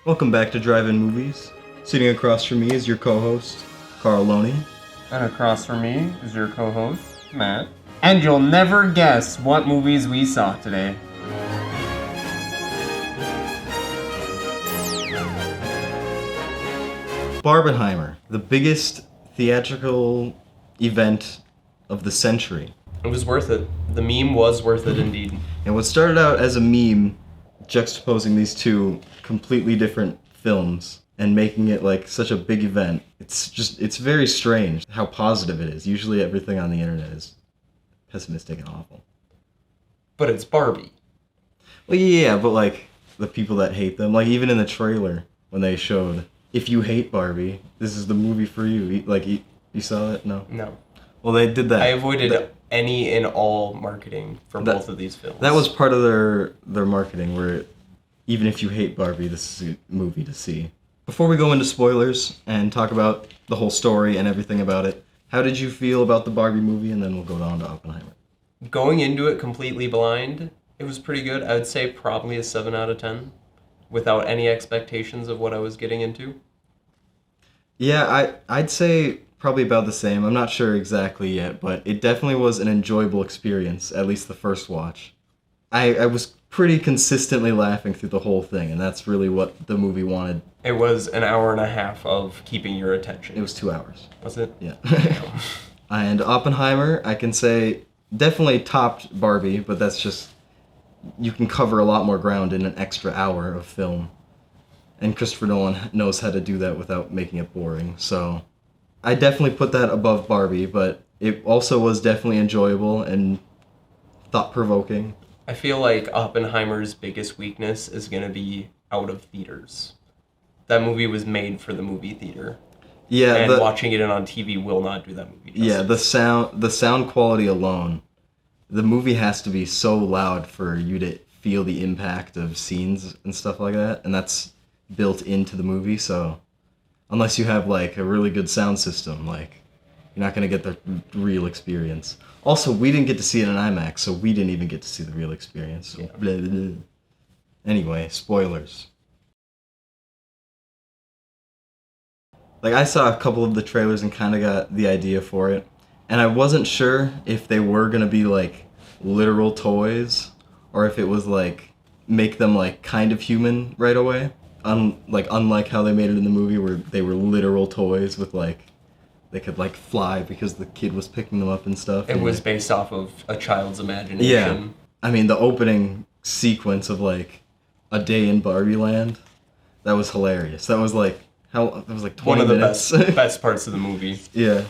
Welcome back to Drive-In Movies. Sitting across from me is your co-host, Carl Loney. And across from me is your co-host, Matt. And you'll never guess what movies we saw today. Barbenheimer, the biggest theatrical event of the century. It was worth it. The meme was worth it indeed. And what started out as a meme, juxtaposing these two completely different films and making it like such a big event, it's very strange how positive it is. Usually everything on the internet is pessimistic and awful. But it's Barbie. Well, yeah, but like the people that hate them, like even in the trailer when they showed, if you hate Barbie, this is the movie for you. Like, you saw it? No? No. Well, they did that. I avoided any and all marketing for both of these films. That was part of their marketing, where even if you hate Barbie, this is a movie to see. Before we go into spoilers and talk about the whole story and everything about it, how did you feel about the Barbie movie? And then we'll go down to Oppenheimer. Going into it completely blind, it was pretty good. I would say probably a 7 out of 10, without any expectations of what I was getting into. Yeah, I'd say probably about the same. I'm not sure exactly yet, but it definitely was an enjoyable experience, at least the first watch. I was pretty consistently laughing through the whole thing, and that's really what the movie wanted. It was an hour and a half of keeping your attention. It was 2 hours. Was it? Yeah. And Oppenheimer, I can say, definitely topped Barbie, but that's just, you can cover a lot more ground in an extra hour of film. And Christopher Nolan knows how to do that without making it boring, so I definitely put that above Barbie, but it also was definitely enjoyable and thought-provoking. I feel like Oppenheimer's biggest weakness is going to be out of theaters. That movie was made for the movie theater. Yeah, and watching it on TV will not do that movie justice. Yeah, the sound quality alone. The movie has to be so loud for you to feel the impact of scenes and stuff like that, and that's built into the movie, so unless you have like a really good sound system, like you're not going to get the real experience. Also, we didn't get to see it in IMAX, so we didn't even get to see the real experience. So blah, blah, blah. Anyway, spoilers. Like, I saw a couple of the trailers and kind of got the idea for it, and I wasn't sure if they were going to be like literal toys or if it was like make them like kind of human right away. Unlike how they made it in the movie where they were literal toys with like they could like fly because the kid was picking them up and stuff. It was based off of a child's imagination. Yeah. I mean, the opening sequence of like a day in Barbie Land, that was hilarious. That was like 20 minutes. One of the best parts of the movie. Yeah.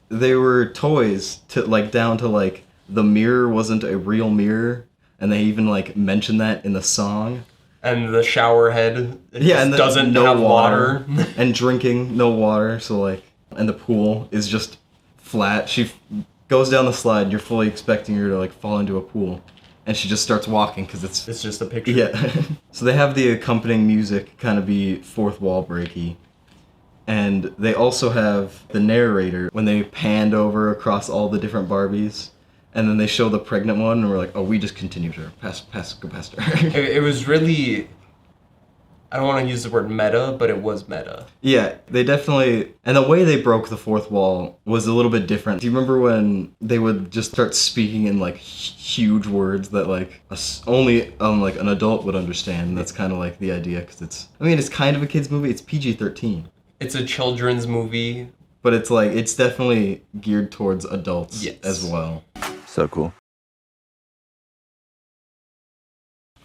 They were toys to like down to like the mirror wasn't a real mirror, and they even like mentioned that in the song. And the shower head and doesn't have water. And drinking, no water, so like, and the pool is just flat. She goes down the slide, you're fully expecting her to like fall into a pool, and she just starts walking because it's just a picture. Yeah. So they have the accompanying music kind of be fourth wall breaky. And they also have the narrator when they panned over across all the different Barbies. And then they show the pregnant one, and we're like, oh, we just continued her. Go past her. It was really, I don't want to use the word meta, but it was meta. Yeah, they definitely, and the way they broke the fourth wall was a little bit different. Do you remember when they would just start speaking in like huge words that like only like an adult would understand? And that's kind of like the idea, because it's kind of a kid's movie. It's PG-13. It's a children's movie. But it's like, it's definitely geared towards adults as well. So cool.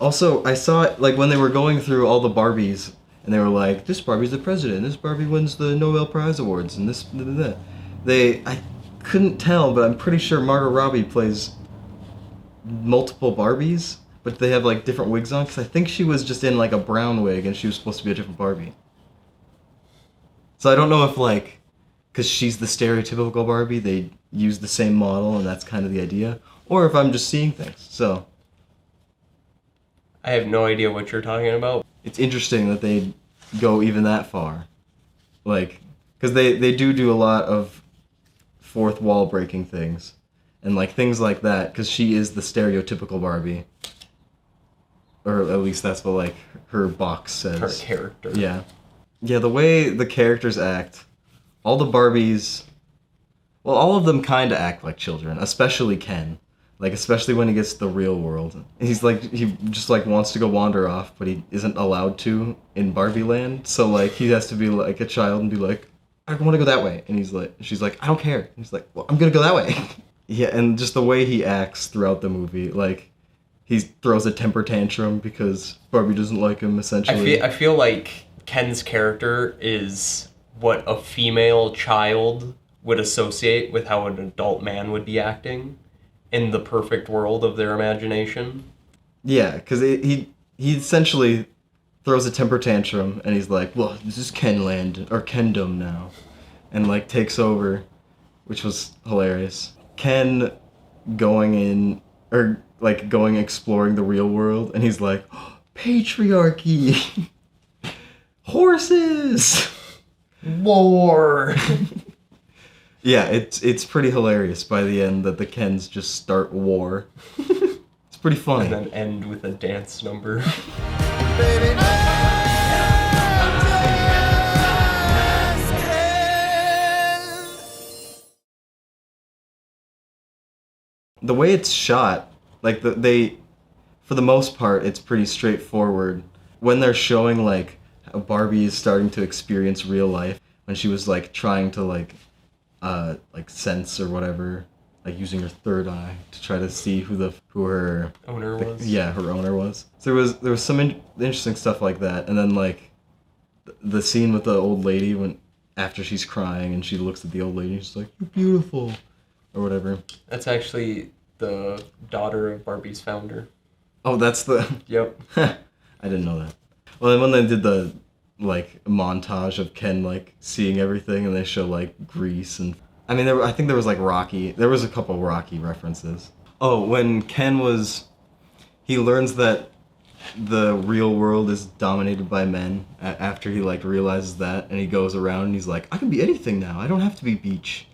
Also, I saw it, like, when they were going through all the Barbies, and they were like, this Barbie's the president, this Barbie wins the Nobel Prize Awards, and this, I couldn't tell, but I'm pretty sure Margot Robbie plays multiple Barbies, but they have, like, different wigs on, because I think she was just in, like, a brown wig, and she was supposed to be a different Barbie. So I don't know if, like, because she's the stereotypical Barbie, they use the same model, and that's kind of the idea, or if I'm just seeing things, so. I have no idea what you're talking about. It's interesting that they go even that far. Like, because they do a lot of fourth wall breaking things, and like things like that, because she is the stereotypical Barbie. or at least that's what like her box says. Her character. Yeah. Yeah, the way the characters act, all the Barbies, well, all of them kind of act like children, especially Ken. Like, especially when he gets to the real world. He's like, he just like wants to go wander off, but he isn't allowed to in Barbie Land. So like, he has to be like a child and be like, I want to go that way. And she's like, I don't care. And he's like, well, I'm gonna go that way. Yeah, and just the way he acts throughout the movie, like, he throws a temper tantrum because Barbie doesn't like him, essentially. I feel like Ken's character is what a female child would associate with how an adult man would be acting in the perfect world of their imagination. Yeah, because he essentially throws a temper tantrum, and he's like, well, this is Kenland, or Kendom now, and like takes over, which was hilarious. Ken going exploring the real world, and he's like, oh, patriarchy, horses, war. Yeah, it's pretty hilarious by the end that the Kens just start war. It's pretty funny. And then end with a dance number. The way it's shot, like for the most part, it's pretty straightforward. When they're showing like how Barbie is starting to experience real life, when she was like trying to like sense or whatever, like using her third eye to try to see who her owner was. Yeah, her owner was. So there was some interesting stuff like that, and then like the scene with the old lady when after she's crying and she looks at the old lady, she's like, "You're beautiful," or whatever. That's actually the daughter of Barbie's founder. Oh, that's the. Yep. I didn't know that. Well, then when they did the like montage of Ken like seeing everything, and they show like Grease and I mean I think there was like Rocky. There was a couple Rocky references. Oh, when Ken he learns that the real world is dominated by men after he like realizes that, and he goes around and he's like, I can be anything now. I don't have to be Beach.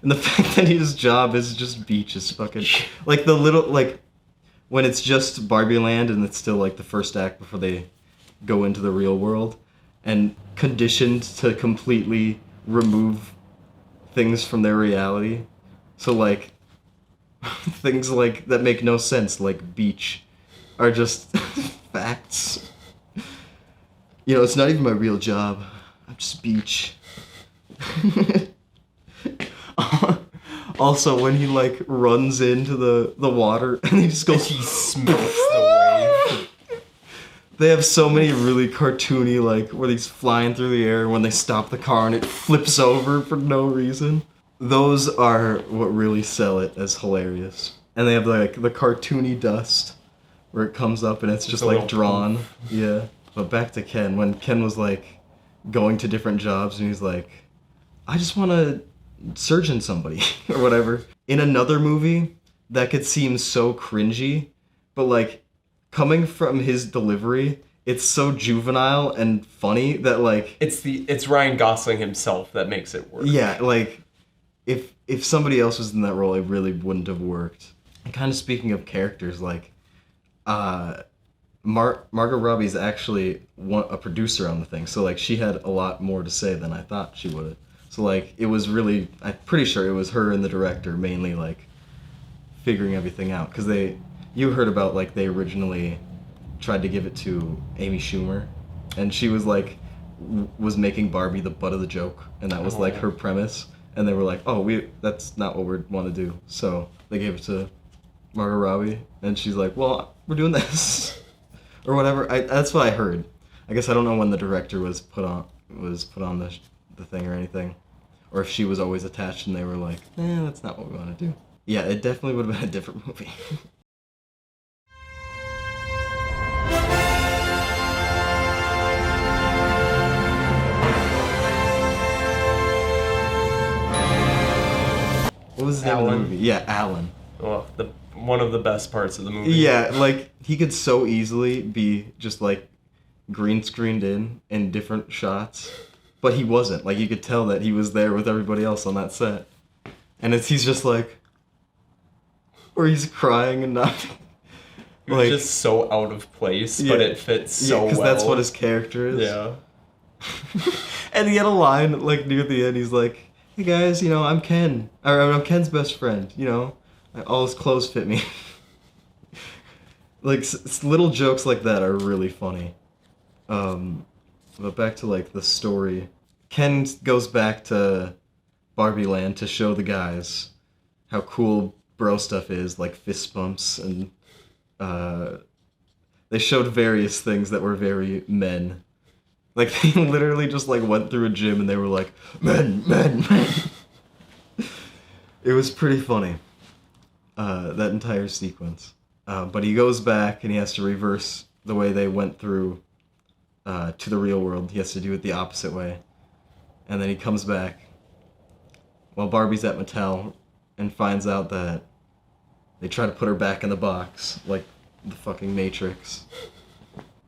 And the fact that his job is just Beach is fucking like the little like when it's just Barbie Land and it's still like the first act before they go into the real world, and conditioned to completely remove things from their reality. So like things like that make no sense, like Beach, are just facts. You know, it's not even my real job. I'm just Beach. Also, when he like runs into the water and he just goes, he smacks the wave. They have so many really cartoony, like, where he's flying through the air when they stop the car and it flips over for no reason. Those are what really sell it as hilarious. And they have, like, the cartoony dust where it comes up and it's just, like, drawn. Yeah. But back to Ken. When Ken was, like, going to different jobs and he's like, I just want to surgeon somebody, or whatever. In another movie, that could seem so cringy, but, like, coming from his delivery, it's so juvenile and funny that like it's Ryan Gosling himself that makes it work. Yeah, like if somebody else was in that role, it really wouldn't have worked. And kind of speaking of characters, like Margot Robbie's actually a producer on the thing, so like she had a lot more to say than I thought she would. So like it was really, I'm pretty sure it was her and the director mainly like figuring everything out, because you heard about like they originally tried to give it to Amy Schumer, and she was like was making Barbie the butt of the joke, and that was like her premise, and they were like, oh, that's not what we want to do, so they gave it to Margot Robbie, and she's like, well, we're doing this or whatever. That's what I heard. I guess I don't know when the director was put on the thing or anything, or if she was always attached and they were like, that's not what we want to do. Yeah, it definitely would have been a different movie. What was the name of the movie? Yeah, Alan. Oh, one of the best parts of the movie. Yeah, like, he could so easily be just, like, green screened in different shots, but he wasn't. Like, you could tell that he was there with everybody else on that set. And he's just like, or he's crying and not... It was just so out of place, but it fits so well. Because that's what his character is. Yeah. And he had a line, like, near the end, he's like, hey guys, you know, I'm Ken. Or I'm Ken's best friend, you know? All his clothes fit me. Like, little jokes like that are really funny. But back to, like, the story. Ken goes back to Barbie Land to show the guys how cool bro stuff is, like fist bumps, and they showed various things that were very men. Like, they literally just, like, went through a gym and they were like, men, men, men. It was pretty funny, that entire sequence. But he goes back and he has to reverse the way they went through to the real world. He has to do it the opposite way. And then he comes back while Barbie's at Mattel and finds out that they try to put her back in the box, like the fucking Matrix.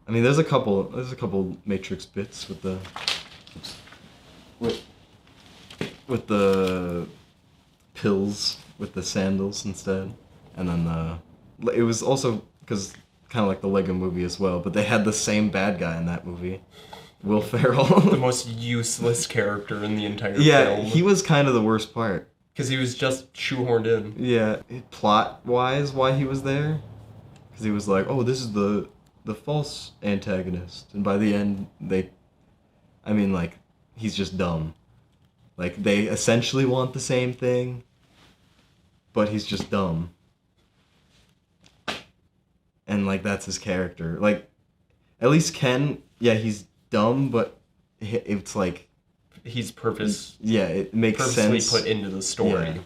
I mean, there's a couple Matrix bits with the with the pills with the sandals instead, and then it was also because kind of like the Lego Movie as well, but they had the same bad guy in that movie, Will Ferrell. The most useless character in the entire film. Yeah, he was kind of the worst part. Because he was just shoehorned in. Yeah, plot-wise, why he was there, because he was like, oh, this is the false antagonist, and by the end he's just dumb. Like, they essentially want the same thing, but he's just dumb. And, like, that's his character. Like, at least Ken, yeah, he's dumb, but it's like... He's purposely it makes sense. Put into the story.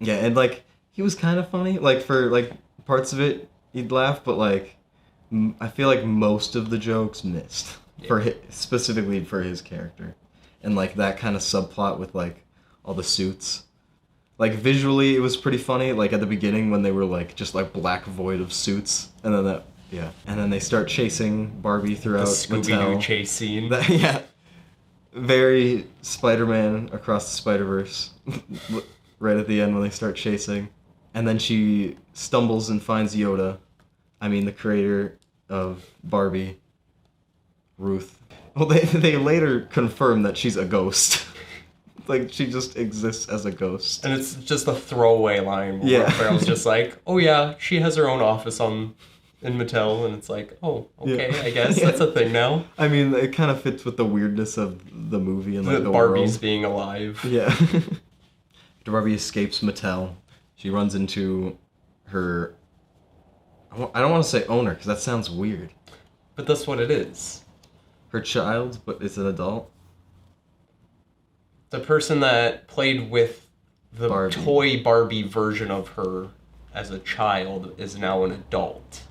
Yeah, and, like, he was kind of funny. Like, for, like, parts of it, you'd laugh, but, like, I feel like most of the jokes missed. Yeah. Specifically for his character. And, like, that kind of subplot with, like, all the suits. Like, visually, it was pretty funny, like, at the beginning when they were, like, just, like, black void of suits. And then and then they start chasing Barbie throughout the Scooby-Doo chase scene. Yeah. Very Spider-Man Across the Spider-Verse. Right at the end when they start chasing. And then she stumbles and finds Yoda. I mean, the creator of Barbie. Ruth. Well, they later confirm that she's a ghost. Like, she just exists as a ghost. And it's just a throwaway line where Ferrell's just like, oh yeah, she has her own office in Mattel, and it's like, oh, okay, I guess that's a thing now. I mean, it kind of fits with the weirdness of the movie and, like, the Barbie's world. Being alive. Yeah. After Barbie escapes Mattel, she runs into her... I don't want to say owner, because that sounds weird. But that's what it is. Her child, but it's an adult. The person that played with the toy Barbie version of her as a child is now an adult.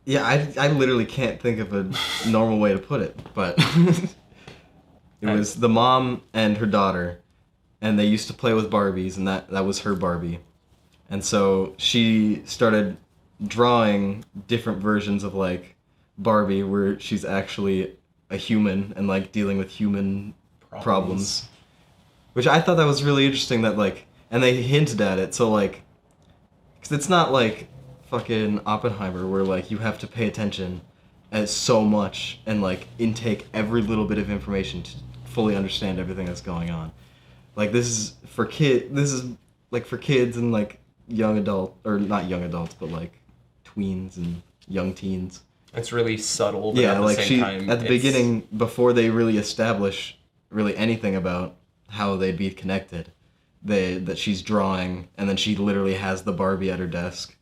Yeah, I literally can't think of a normal way to put it, but it was the mom and her daughter, and they used to play with Barbies, and that was her Barbie. And so she started drawing different versions of, like, Barbie where she's actually a human and, like, dealing with human problems. Which I thought that was really interesting that, like, and they hinted at it, so, like, because it's not like fucking Oppenheimer where, like, you have to pay attention as so much and, like, intake every little bit of information to fully understand everything that's going on. Like, this is for kids and, like, young adult, or not young adults, but, like, tweens and young teens. It's really subtle, but at the same time, at the beginning, before they really establish really anything about how they'd be connected, that she's drawing, and then she literally has the Barbie at her desk.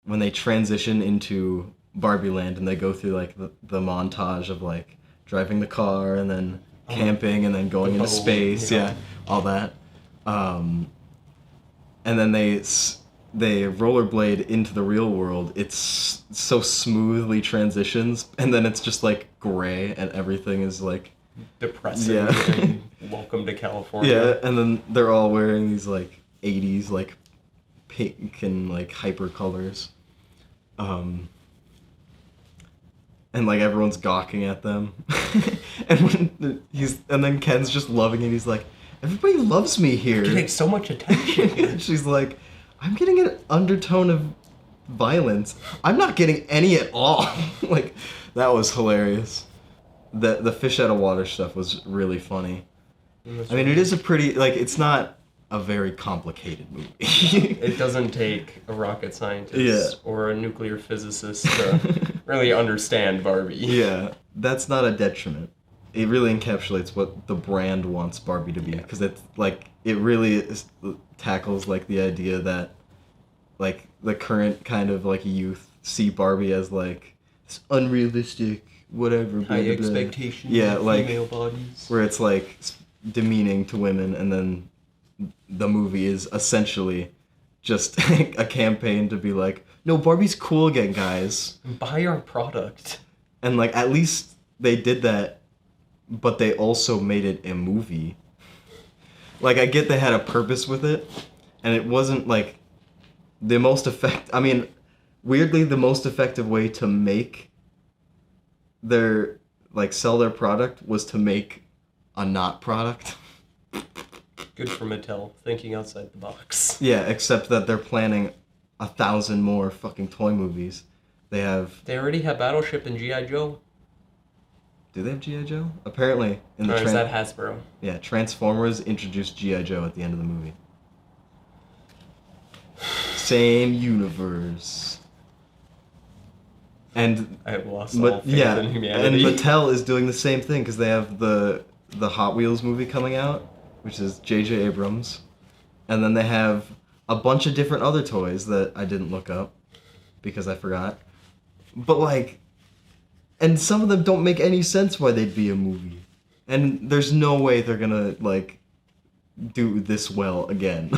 When they transition into Barbie Land and they go through, like, the montage of, like, driving the car and then camping and then going into space, all that. And then they rollerblade into the real world. It's so smoothly transitions, and then it's just, like, gray and everything is, like, depressing. And welcome to California. Yeah, and then they're all wearing these, like, 80s, like, pink and, like, hyper colors. And, like, everyone's gawking at them. And then Ken's just loving it. He's like, everybody loves me here. Getting so much attention. She's like, I'm getting an undertone of violence. I'm not getting any at all. Like, that was hilarious. The fish out of water stuff was really funny. I mean, it is a pretty, like, it's not a very complicated movie. It doesn't take a rocket scientist or a nuclear physicist to really understand Barbie. Yeah, that's not a detriment. It really encapsulates what the brand wants Barbie to be, because it's like it really tackles like the idea that like the current kind of like youth see Barbie as like this unrealistic whatever blah, High blah, blah. expectations Yeah, of like female bodies. where it's like demeaning to women, and then the movie is essentially just a campaign to be like, no, Barbie's cool again, guys. Buy our product. And like at least they did that, but they also made it a movie. Like, I get they had a purpose with it, and it wasn't like the most weirdly the most effective way to make their like sell their product was to make a not product. Good for Mattel, thinking outside the box. Yeah, except that they're planning 1,000 more fucking toy movies. They already have Battleship and G.I. Joe. Do they have G.I. Joe? Apparently in the Or is that Hasbro? Yeah, Transformers introduced G.I. Joe at the end of the movie. Same universe. And I have lost all faith in humanity. and Mattel is doing the same thing because they have the Hot Wheels movie coming out, which is J.J. Abrams, and then they have a bunch of different other toys that I didn't look up because I forgot. But like, and some of them don't make any sense why they'd be a movie, and there's no way they're gonna like do this well again.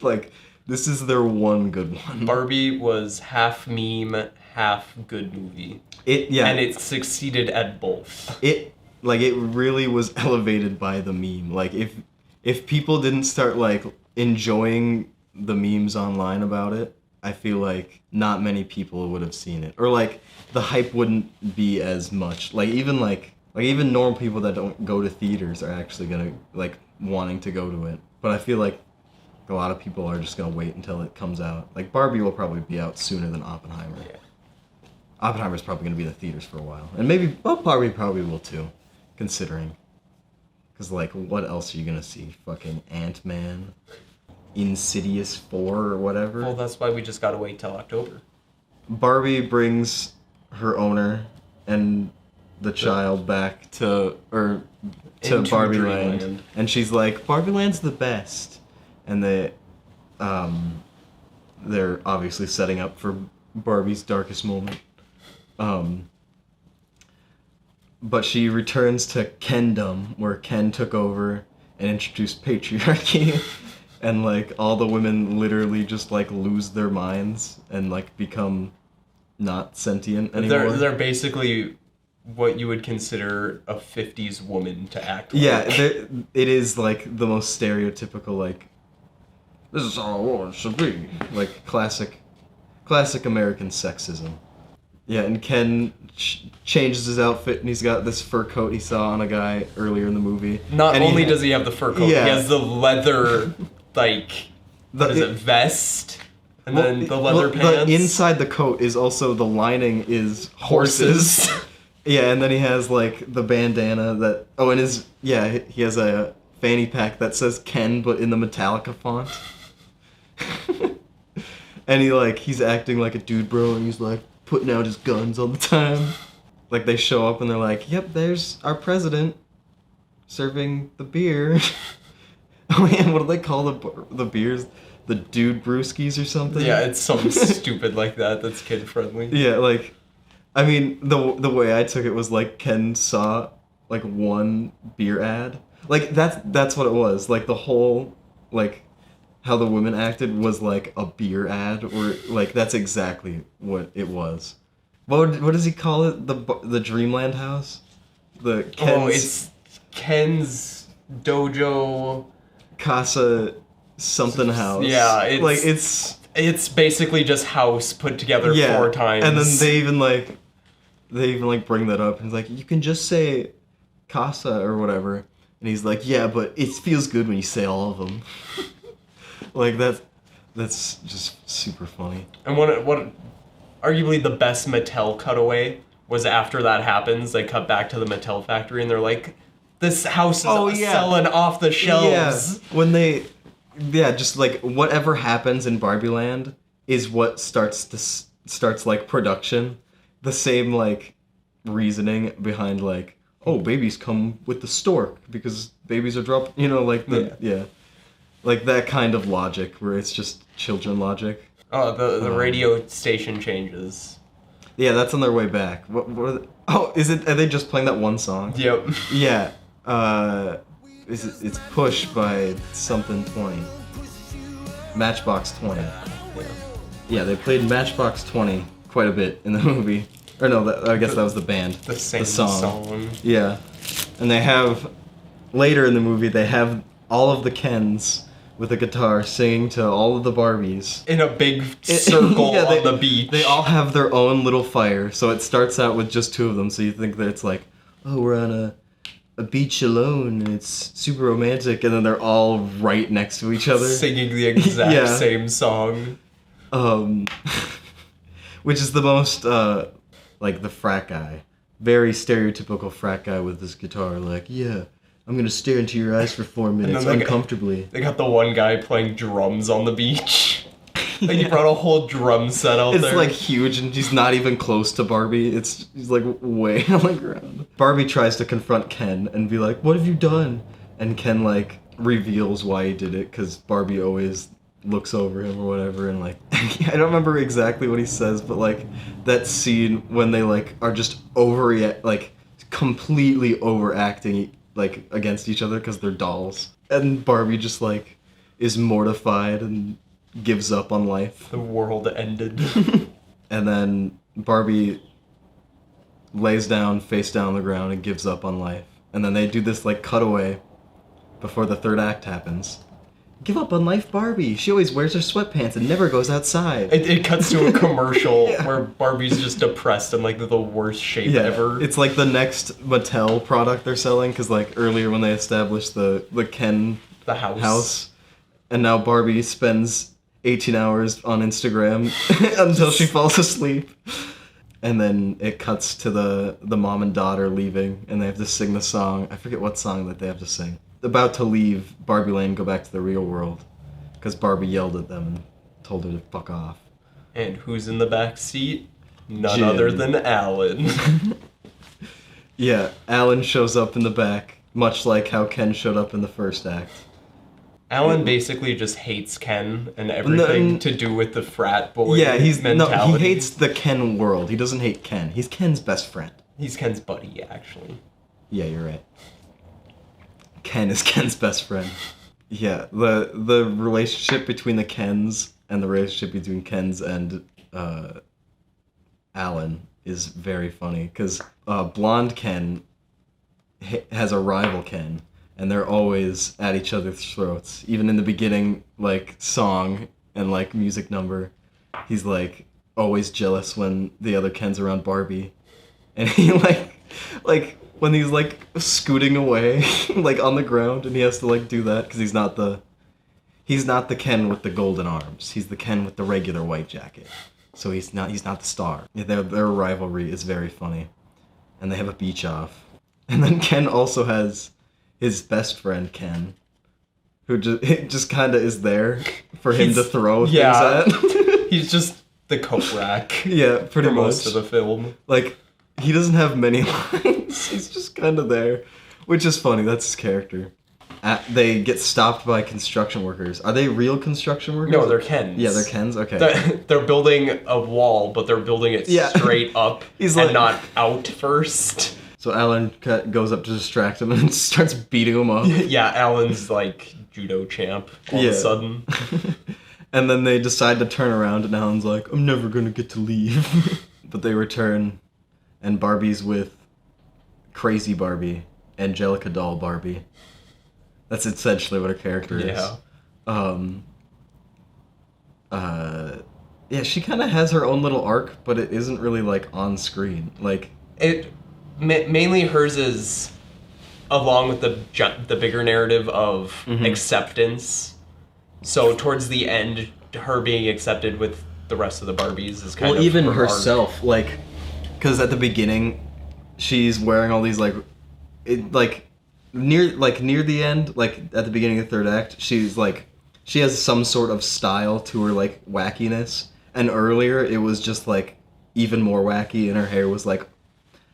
Like, this is their one good one. Barbie was half meme, half good movie. And it succeeded at both. It really was elevated by the meme. Like, if people didn't start like enjoying the memes online about it, I feel like not many people would have seen it, or like the hype wouldn't be as much. Like even normal people that don't go to theaters are actually gonna like wanting to go to it. But I feel like a lot of people are just gonna wait until it comes out. Like, Barbie will probably be out sooner than Oppenheimer. Yeah. Oppenheimer's probably gonna be in the theaters for a while, and maybe Barbie probably will too, considering. Because like, what else are you gonna see? Fucking Ant-Man, Insidious 4 or whatever. Well, that's why we just gotta wait till October. Barbie brings her owner and the child back to Barbie Land, and she's like, Barbie Land's the best, and they're obviously setting up for Barbie's darkest moment. But she returns to Kendom, where Ken took over and introduced patriarchy, and like all the women literally just like lose their minds and like become not sentient anymore. They're basically what you would consider a 50s woman to act like. Yeah, it is like the most stereotypical, like, this is how a woman should be. Like, classic American sexism. Yeah, and Ken changes his outfit, and he's got this fur coat he saw on a guy earlier in the movie. Not only does he have the fur coat, Yeah. he has the leather, like, vest? And then the leather pants? The inside the coat is also, the lining is horses. Yeah, and then he has, like, the bandana that... Oh, and he has a fanny pack that says Ken, but in the Metallica font. And he's acting like a dude bro, and he's, like, putting out his guns all the time. Like, they show up, and they're like, yep, there's our president serving the beer. Oh, man, what do they call the beers? The dude brewskis or something? Yeah, it's something stupid like that that's kid-friendly. Yeah, like... I mean, the way I took it was like Ken saw like one beer ad. Like that's what it was. Like the whole like how the women acted was like a beer ad, or like that's exactly what it was. What does he call it? The Dreamland house? It's Ken's Dojo Casa something house. Yeah, it's basically just house put together 4 times. And then they even bring that up, and he's like, you can just say Casa or whatever. And he's like, yeah, but it feels good when you say all of them. Like, That's just super funny. And what arguably the best Mattel cutaway was after that happens, they cut back to the Mattel factory and they're like, this house is selling off the shelves. Yeah, when just like whatever happens in Barbie Land is what starts like production. The same like reasoning behind like, oh, babies come with the stork because babies are dropped, like like that kind of logic where it's just children logic. Oh, the radio station changes. Yeah, that's on their way back. What are they? Oh, are they just playing that one song? Yep. Yeah. It's Push by something 20. Matchbox 20. Yeah, they played Matchbox 20 quite a bit in the movie. Or no, I guess that was the band. The song. Yeah. And they have, later in the movie, they have all of the Kens with a guitar singing to all of the Barbies. In a big circle on the beach. They all have their own little fire, so it starts out with just two of them, so you think that it's like, oh, we're on a beach alone, and it's super romantic, and then they're all right next to each other. Singing the exact same song. Which is the most, like, the frat guy. Very stereotypical frat guy with his guitar, like, yeah, I'm gonna stare into your eyes for 4 minutes uncomfortably. They got the one guy playing drums on the beach. Like, he brought a whole drum set out there. It's, like, huge, and he's not even close to Barbie. He's, like, way on the ground. Barbie tries to confront Ken and be like, what have you done? And Ken, like, reveals why he did it, because Barbie always looks over him or whatever, and, like, I don't remember exactly what he says, but, like, that scene when they, like, are just completely overacting, like, against each other because they're dolls. And Barbie just, like, is mortified and gives up on life. The world ended. And then Barbie lays down, face down on the ground, and gives up on life. And then they do this, like, cutaway before the third act happens. Give up on life, Barbie. She always wears her sweatpants and never goes outside. It cuts to a commercial where Barbie's just depressed and like the worst shape ever. It's like the next Mattel product they're selling, because like earlier when they established the Ken house, and now Barbie spends 18 hours on Instagram until she falls asleep. And then it cuts to the mom and daughter leaving, and they have to sing the song. I forget what song that they have to sing. About to leave Barbie Land and go back to the real world, because Barbie yelled at them and told her to fuck off. And who's in the back seat? None Jim. other than Alan. Yeah, Alan shows up in the back, much like how Ken showed up in the first act. Alan basically just hates Ken and everything to do with the frat boy mentality. No, he hates the Ken world. He doesn't hate Ken. He's Ken's best friend. He's Ken's buddy, actually. Yeah, you're right. Ken is Ken's best friend. Yeah, the relationship between the Kens and the relationship between Kens and Alan is very funny, because blonde Ken has a rival Ken, and they're always at each other's throats. Even in the beginning, like, song and, like, music number, he's, like, always jealous when the other Ken's around Barbie. And he, like, when he's, like, scooting away, like, on the ground, and he has to, like, do that, because he's not the Ken with the golden arms. He's the Ken with the regular white jacket. So he's not the star. Yeah, their rivalry is very funny. And they have a beach off. And then Ken also has his best friend, Ken, who just kind of is there for him to throw things at. He's just the coat rack. Yeah, pretty much. Most of the film. Like, he doesn't have many lines. He's just kind of there, which is funny. That's his character. They get stopped by construction workers. Are they real construction workers? No, they're Kens. Yeah, they're Kens? Okay. They're building a wall, but they're building it straight up and not out first. So Alan goes up to distract him and starts beating him up. Yeah, Alan's like judo champ all of a sudden. And then they decide to turn around, and Alan's like, I'm never going to get to leave. But they return, and Barbie's with Crazy Barbie, Angelica Doll Barbie. That's essentially what her character is. Yeah, she kind of has her own little arc, but it isn't really, like, on screen. Like, mainly hers is along with the bigger narrative of acceptance. So towards the end, her being accepted with the rest of the Barbies is kind of well, even her arc. herself, like, because at the beginning, she's wearing all these near the end, like at the beginning of the third act, she's like, she has some sort of style to her like wackiness, and earlier it was just like even more wacky, and her hair was like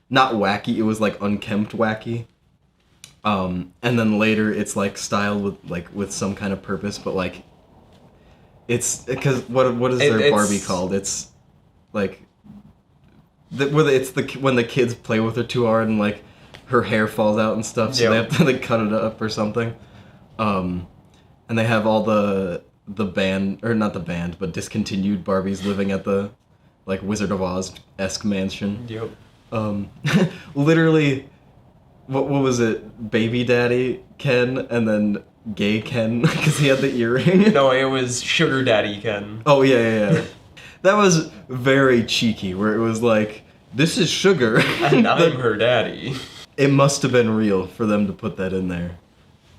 not wacky, it was like unkempt wacky. And then later it's like styled with some kind of purpose, but like it's because what is their Barbie called? It's like when the kids play with her too hard and like her hair falls out and stuff, so they have to like cut it up or something. And they have all the band, or not the band, but discontinued Barbies living at the like Wizard of Oz-esque mansion. Yep. Literally, what was it? Baby Daddy Ken and then Gay Ken because he had the earring. No, it was Sugar Daddy Ken. Oh yeah. That was very cheeky, where it was like, this is Sugar. And I'm her daddy. It must have been real for them to put that in there.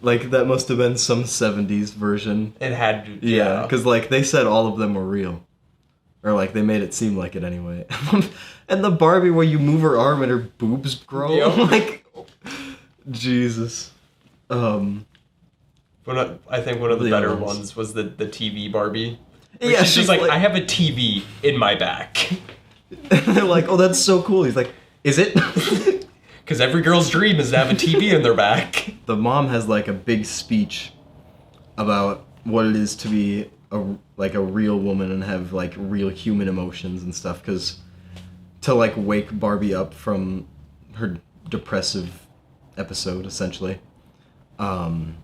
Like, that must have been some 70s version. It had to, yeah. Because, like, they said all of them were real. Or, like, they made it seem like it anyway. And the Barbie where you move her arm and her boobs grow. Yep. Like, Jesus. I think one of the better ones was the TV Barbie. Yeah, she's like, I have a TV in my back. And they're like, oh, that's so cool. He's like, is it? Because every girl's dream is to have a TV in their back. The mom has like a big speech about what it is to be a real woman and have like real human emotions and stuff, because to like wake Barbie up from her depressive episode essentially, and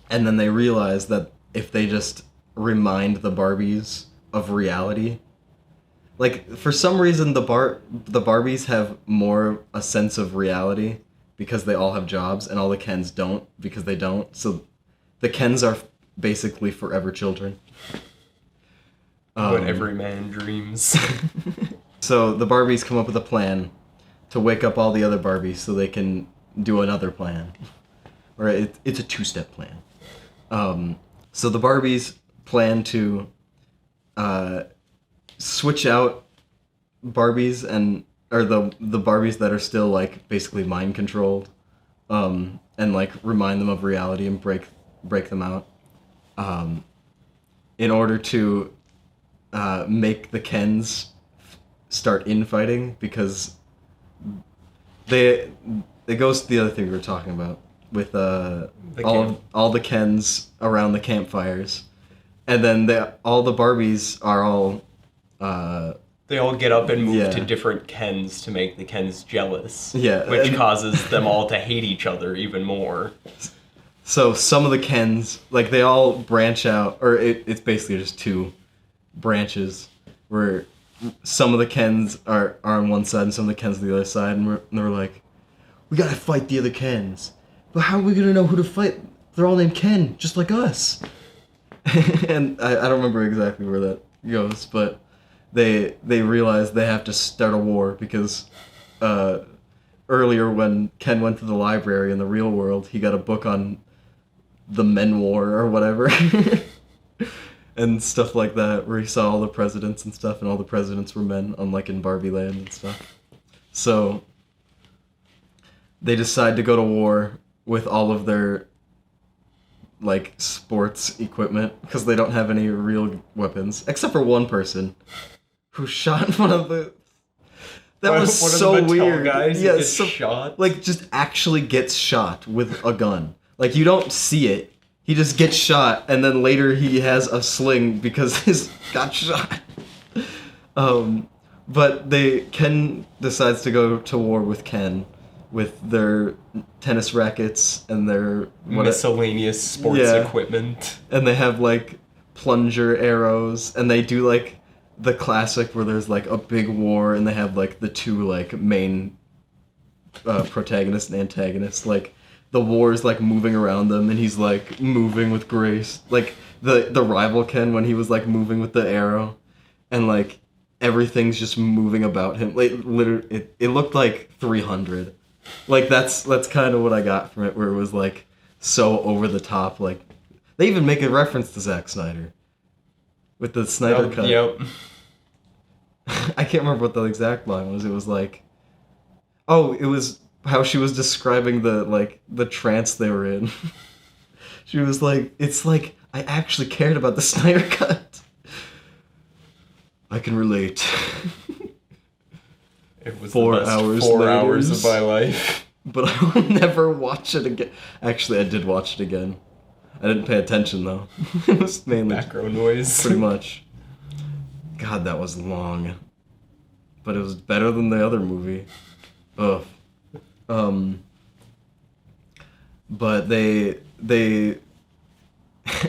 then they realize that if they just remind the Barbies of reality, like for some reason the Barbies have more a sense of reality because they all have jobs, and all the Kens don't because they don't. So the Kens are basically forever children. What every man dreams. So the Barbies come up with a plan to wake up all the other Barbies so they can do another plan. Or it's a two-step plan. So the Barbies plan to switch out Barbies or the Barbies that are still like basically mind controlled, and like remind them of reality and break them out, in order to make the Kens start infighting, because it goes to the other thing we were talking about with all the Kens around the campfires, and then all the Barbies are all they all get up and move to different Kens to make the Kens jealous. Yeah, which causes them all to hate each other even more. So some of the Kens, like, they all branch out, or it's basically just two branches, where some of the Kens are on one side and some of the Kens on the other side, and they're like, we gotta fight the other Kens. But how are we gonna know who to fight? They're all named Ken, just like us. And I don't remember exactly where that goes, but they realize they have to start a war because earlier when Ken went to the library in the real world, he got a book on the Men War or whatever. And stuff like that, where he saw all the presidents and stuff, and all the presidents were men, unlike in Barbie Land and stuff. So they decide to go to war with all of their like sports equipment, because they don't have any real weapons, except for one person who shot one of the... That was so weird. Guys shot? Like, just actually gets shot with a gun. Like, you don't see it. He just gets shot, and then later he has a sling because he's got shot. But Ken decides to go to war with Ken with their tennis rackets and their miscellaneous sports equipment. And they have like plunger arrows, and they do like the classic where there's like a big war and they have like the two like main protagonists and antagonists, like the war is like moving around them and he's like moving with grace, like the rival Ken when he was like moving with the arrow, and like everything's just moving about him. Like literally it looked like 300. Like that's kind of what I got from it, where it was like so over the top. Like they even make a reference to Zack Snyder. with the Snyder cut. Yep. I can't remember what the exact line was. It was like, oh, it was how she was describing the trance they were in. She was like, it's like I actually cared about the Snyder cut. I can relate. It was 4 the best hours 4 later. hours of my life. But I will never watch it again. Actually, I did watch it again. I didn't pay attention though. It was mainly Background noise. pretty much. God, that was long. But it was better than the other movie. Ugh. But they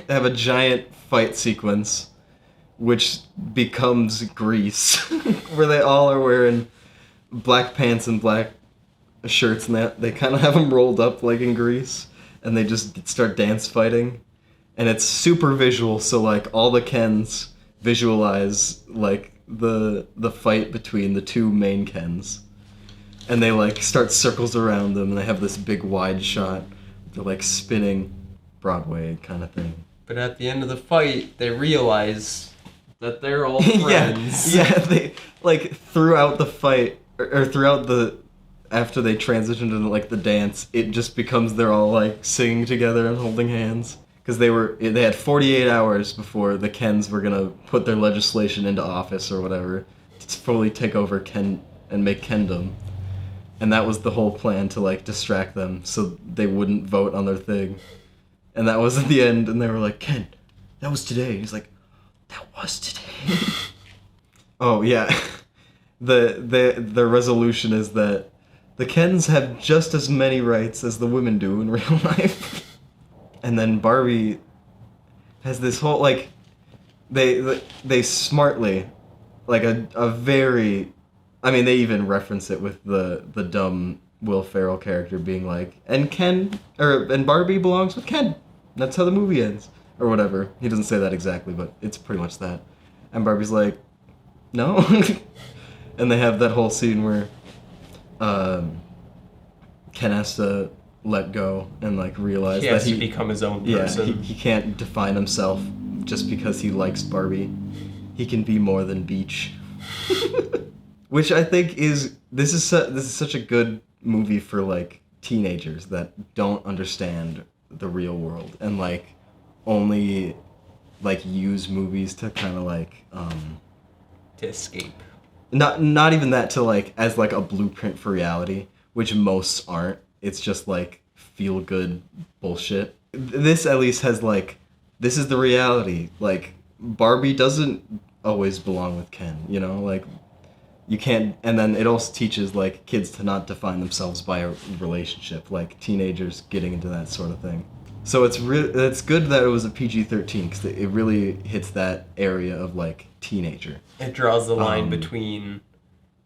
have a giant fight sequence which becomes Grease, where they all are wearing black pants and black shirts, and that they kind of have them rolled up like in Grease, and they just start dance fighting, and it's super visual. So like all the Kens visualize like the fight between the two main Kens, and they like start circles around them, and they have this big wide shot. They're like spinning Broadway kind of thing. But at the end of the fight, they realize that they're all friends. Yeah, they like throughout the fight or throughout the after they transition to like the dance, it just becomes they're all like singing together and holding hands because they had 48 hours before the Kens were gonna put their legislation into office or whatever to fully take over Ken and make Kendom, and that was the whole plan to like distract them so they wouldn't vote on their thing, and that was at the end, and they were like, Ken, that was today. And he's like, that was today. Oh yeah, the resolution is that the Kens have just as many rights as the women do in real life. And then Barbie has this whole like they smartly like a very, I mean they even reference it with the dumb Will Ferrell character being like, and Barbie belongs with Ken. That's how the movie ends. Or whatever. He doesn't say that exactly, but it's pretty much that. And Barbie's like, no. And they have that whole scene where Ken has to let go and like realize He has that to become his own person. Yeah, he can't define himself just because he likes Barbie. He can be more than Beach. Which I think this is such a good movie for like teenagers that don't understand the real world and like only like use movies to kind of like to escape. Not even that, to like as like a blueprint for reality, which most aren't. It's just like feel good bullshit. This at least has like, this is the reality. Like Barbie doesn't always belong with Ken, you know, like you can't. And then it also teaches like kids to not define themselves by a relationship, like teenagers getting into that sort of thing. So it's good that it was a PG-13 because it really hits that area of like teenager. It draws the line between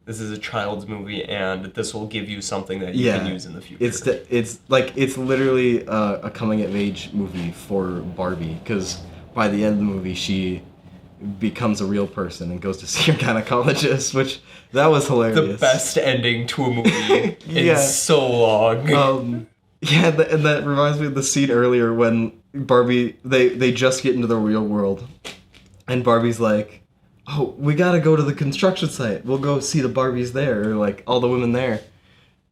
this is a child's movie and this will give you something that you can use in the future. It's literally a coming of age movie for Barbie because by the end of the movie she becomes a real person and goes to see her gynecologist, which that was hilarious. The best ending to a movie in so long. Yeah, and that reminds me of the scene earlier when Barbie, they just get into the real world, and Barbie's like, oh, we gotta go to the construction site. We'll go see the Barbies there, or like all the women there.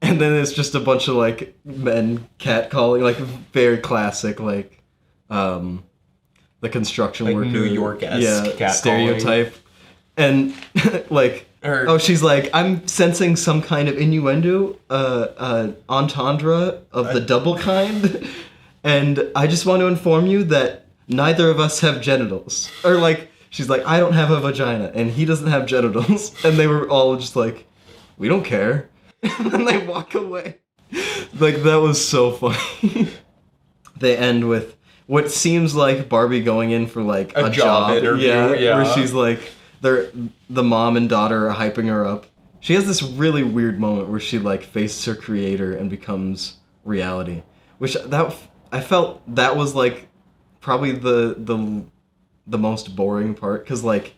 And then it's just a bunch of like men catcalling, like very classic, like the construction like worker. New York-esque catcalling. Stereotype. And like, she's like, I'm sensing some kind of innuendo, entendre of the double kind, and I just want to inform you that neither of us have genitals. Or like, she's like, I don't have a vagina, and he doesn't have genitals, and they were all just like, we don't care, and then they walk away. Like, that was so funny. They end with what seems like Barbie going in for like a job interview, where she's like, the mom and daughter are hyping her up. She has this really weird moment where she like faces her creator and becomes reality, which I felt that was like probably the most boring part, because like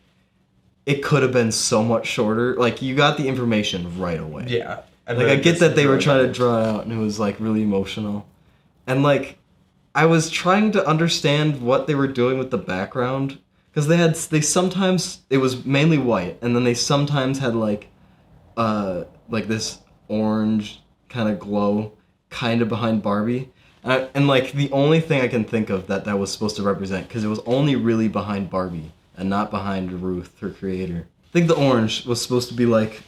it could have been so much shorter. Like you got the information right away. Yeah. And like I get that they were trying to draw it out and it was like really emotional, and like I was trying to understand what they were doing with the background, Because they sometimes, it was mainly white, and then they sometimes had like this orange kind of glow kind of behind Barbie. And like the only thing I can think of that was supposed to represent, because it was only really behind Barbie and not behind Ruth, her creator. I think the orange was supposed to be like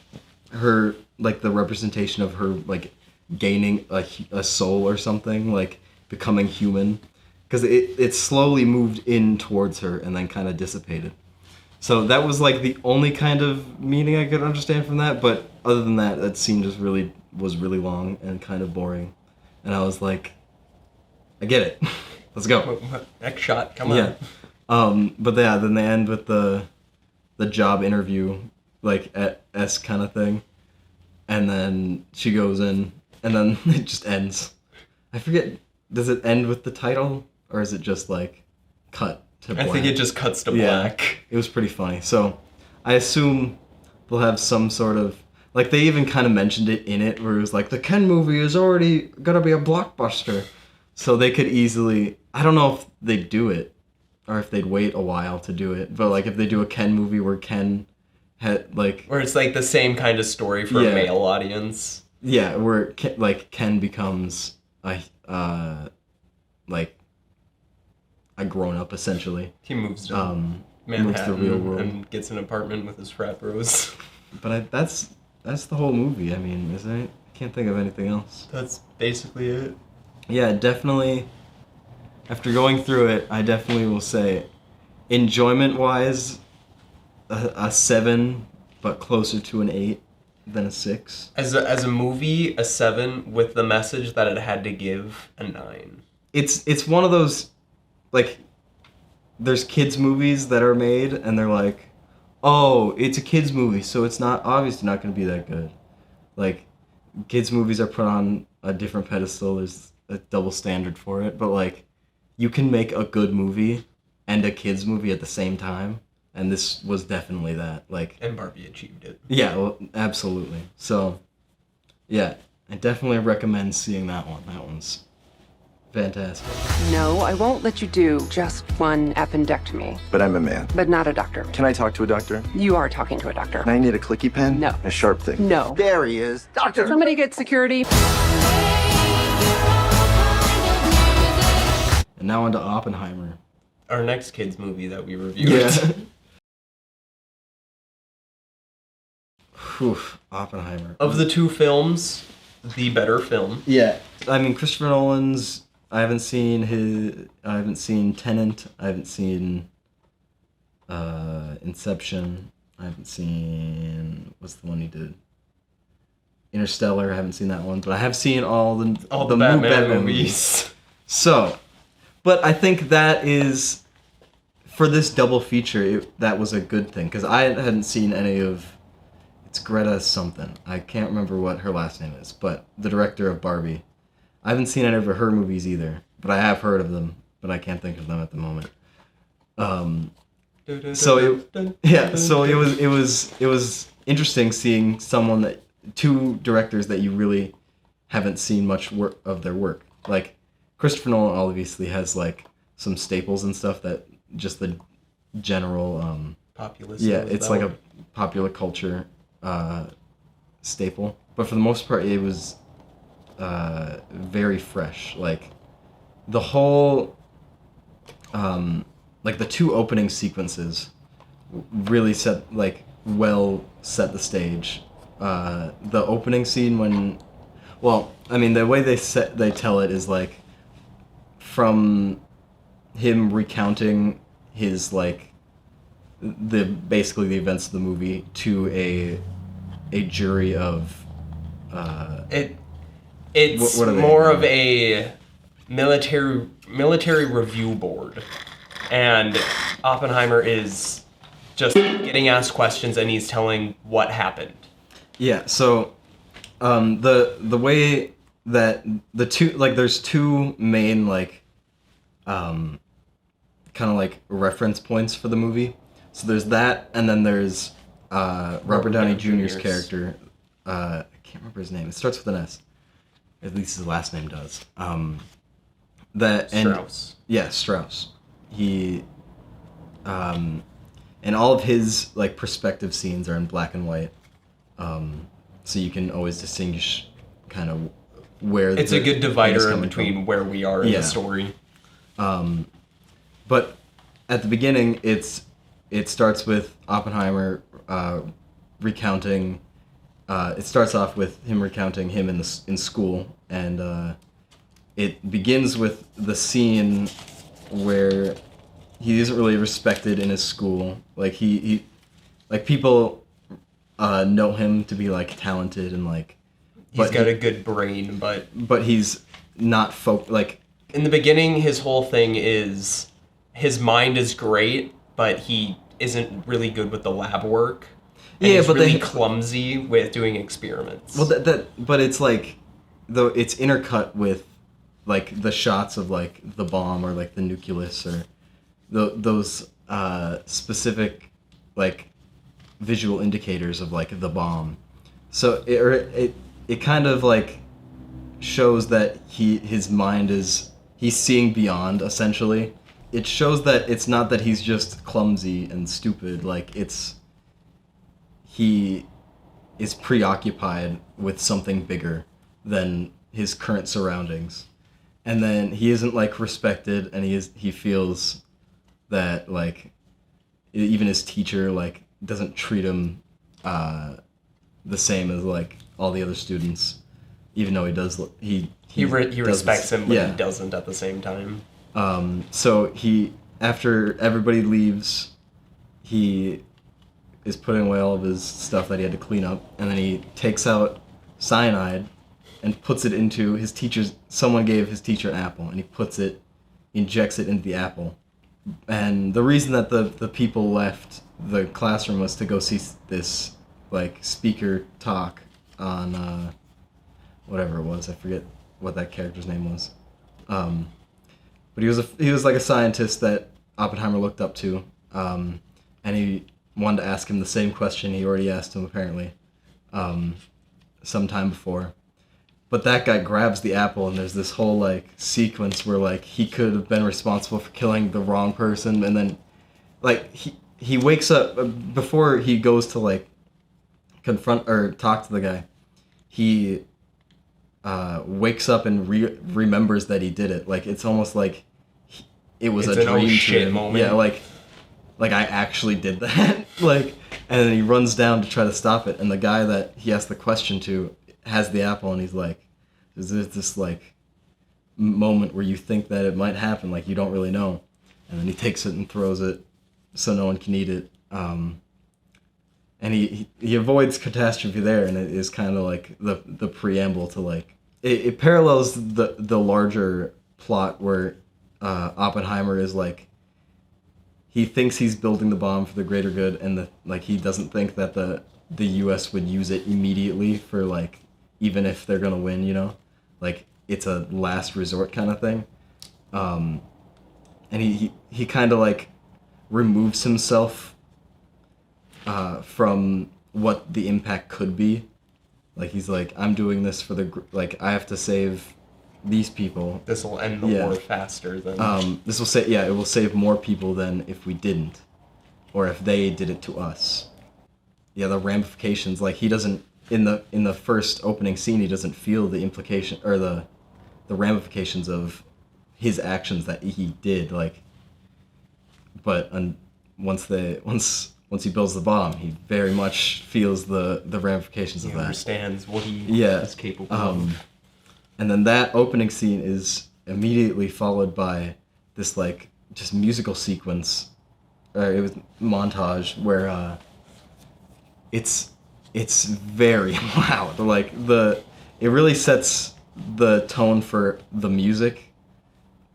her, like the representation of her like gaining a soul or something, like becoming human, because it slowly moved in towards her and then kind of dissipated. So that was like the only kind of meaning I could understand from that. But other than that, that scene just was really long and kind of boring, and I was like, I get it. Let's go. Next shot, come on. Yeah. But yeah, then they end with the job interview, like at S kind of thing, and then she goes in, and then it just ends. I forget. Does it end with the title, or is it just like cut to black? I think it just cuts to black. It was pretty funny. So I assume they'll have some sort of, like, they even kind of mentioned it in it, where it was like, the Ken movie is already gonna be a blockbuster. So they could easily, I don't know if they'd do it, or if they'd wait a while to do it, but like if they do a Ken movie where Ken had like... Where it's like the same kind of story for a male audience. Yeah, where Ken becomes like a grown-up, essentially. He moves to Manhattan the real world and gets an apartment with his frat bros. But that's the whole movie, I mean, isn't it? I can't think of anything else. That's basically it. Yeah, definitely. After going through it, I definitely will say, enjoyment-wise, a 7, but closer to an 8 than a 6. As a movie, a 7 with the message that it had to give, a 9. It's one of those, like, there's kids movies that are made, and they're like, oh, it's a kids movie, so it's not obviously not going to be that good. Like, kids movies are put on a different pedestal. There's a double standard for it, but like, you can make a good movie and a kids movie at the same time, and this was definitely that. Like, and Barbie achieved it. Yeah, well, absolutely. So, yeah, I definitely recommend seeing that one. That one's fantastic. No, I won't let you do just one appendectomy. But I'm a man. But not a doctor. Can I talk to a doctor? You are talking to a doctor. I need a clicky pen? No. A sharp thing? No. There he is. Doctor! Somebody get security. And now on to Oppenheimer. Our next kids movie that we reviewed. Yeah. Whew, Oppenheimer. Of the two films, the better film. Yeah. I mean, Christopher Nolan's, I haven't seen Tenet, I haven't seen Inception, I haven't seen, what's the one he did? Interstellar, I haven't seen that one, but I have seen all the Batman movies. So, but I think that is, for this double feature, that was a good thing, because I hadn't seen any of, it's Greta something. I can't remember what her last name is, but the director of Barbie. I haven't seen any of her movies either, but I have heard of them, but I can't think of them at the moment. So it was interesting seeing two directors that you really haven't seen much of their work. Like, Christopher Nolan obviously has like some staples and stuff that just the general populace. Yeah, it's like a popular culture staple. But for the most part, it was very fresh. Like, the whole like the two opening sequences really set the stage. The opening scene when, well, I mean, the way they tell it is like from him recounting his basically the events of the movie to a jury of it's what are they? more of a military review board, and Oppenheimer is just getting asked questions and he's telling what happened. Yeah, so the way that the two, like, there's two main kind of like reference points for the movie. So there's that, and then there's Robert Downey Jr.'s character. I can't remember his name. It starts with an S. At least his last name does. Strauss. Yeah, Strauss. He And all of his like perspective scenes are in black and white, so you can always distinguish kind of where It's a good divider in between where we are in the story. But at the beginning, it starts with Oppenheimer recounting. It starts off with him recounting him in school, and it begins with the scene where he isn't really respected in his school. Like he like people know him to be like talented and like. He's got a good brain, but he's not like. In the beginning, his whole thing is his mind is great, but he isn't really good with the lab work. And he's really clumsy with doing experiments. Well, but it's like, though it's intercut with, like the shots of like the bomb or like the nucleus or those specific like visual indicators of like the bomb. So it kind of like shows that his mind he's seeing beyond, essentially. It shows that it's not that he's just clumsy and stupid, like he is preoccupied with something bigger than his current surroundings. And then he isn't like respected, and he feels that like even his teacher like doesn't treat him the same as like all the other students, even though he does he respects him, but he doesn't at the same time. So after everybody leaves, he is putting away all of his stuff that he had to clean up, and then he takes out cyanide and puts it into someone gave his teacher an apple, and he injects it into the apple. And the reason that the people left the classroom was to go see this like speaker talk on whatever it was. I forget what that character's name was. But he was like a scientist that Oppenheimer looked up to, and he wanted to ask him the same question he already asked him apparently, sometime before. But that guy grabs the apple, and there's this whole like sequence where like he could have been responsible for killing the wrong person, and then like he wakes up before he goes to like confront or talk to the guy. He wakes up and remembers that he did it. Like it's almost like it was a dream to him. Moment. Yeah, like I actually did that. Like, and then he runs down to try to stop it, and the guy that he asked the question to has the apple, and he's like, "Is there this like moment where you think that it might happen? Like you don't really know." And then he takes it and throws it so no one can eat it. And he avoids catastrophe there, and it is kind of like the preamble to like it parallels the larger plot where Oppenheimer is like he thinks he's building the bomb for the greater good, and he doesn't think that the U.S. would use it immediately for like even if they're gonna win, you know, like it's a last resort kind of thing. And he kind of like removes himself from what the impact could be. Like he's like, I'm doing this for I have to save these people. This will end the war faster than. It will save more people than if we didn't, or if they did it to us. Yeah, the ramifications. Like he doesn't in the first opening scene, he doesn't feel the implication or the ramifications of his actions that he did. Like, but once he builds the bomb, he very much feels the ramifications of that. He understands what he is capable of. And then that opening scene is immediately followed by this like just musical sequence, or it was montage where it's very loud. Like it really sets the tone for the music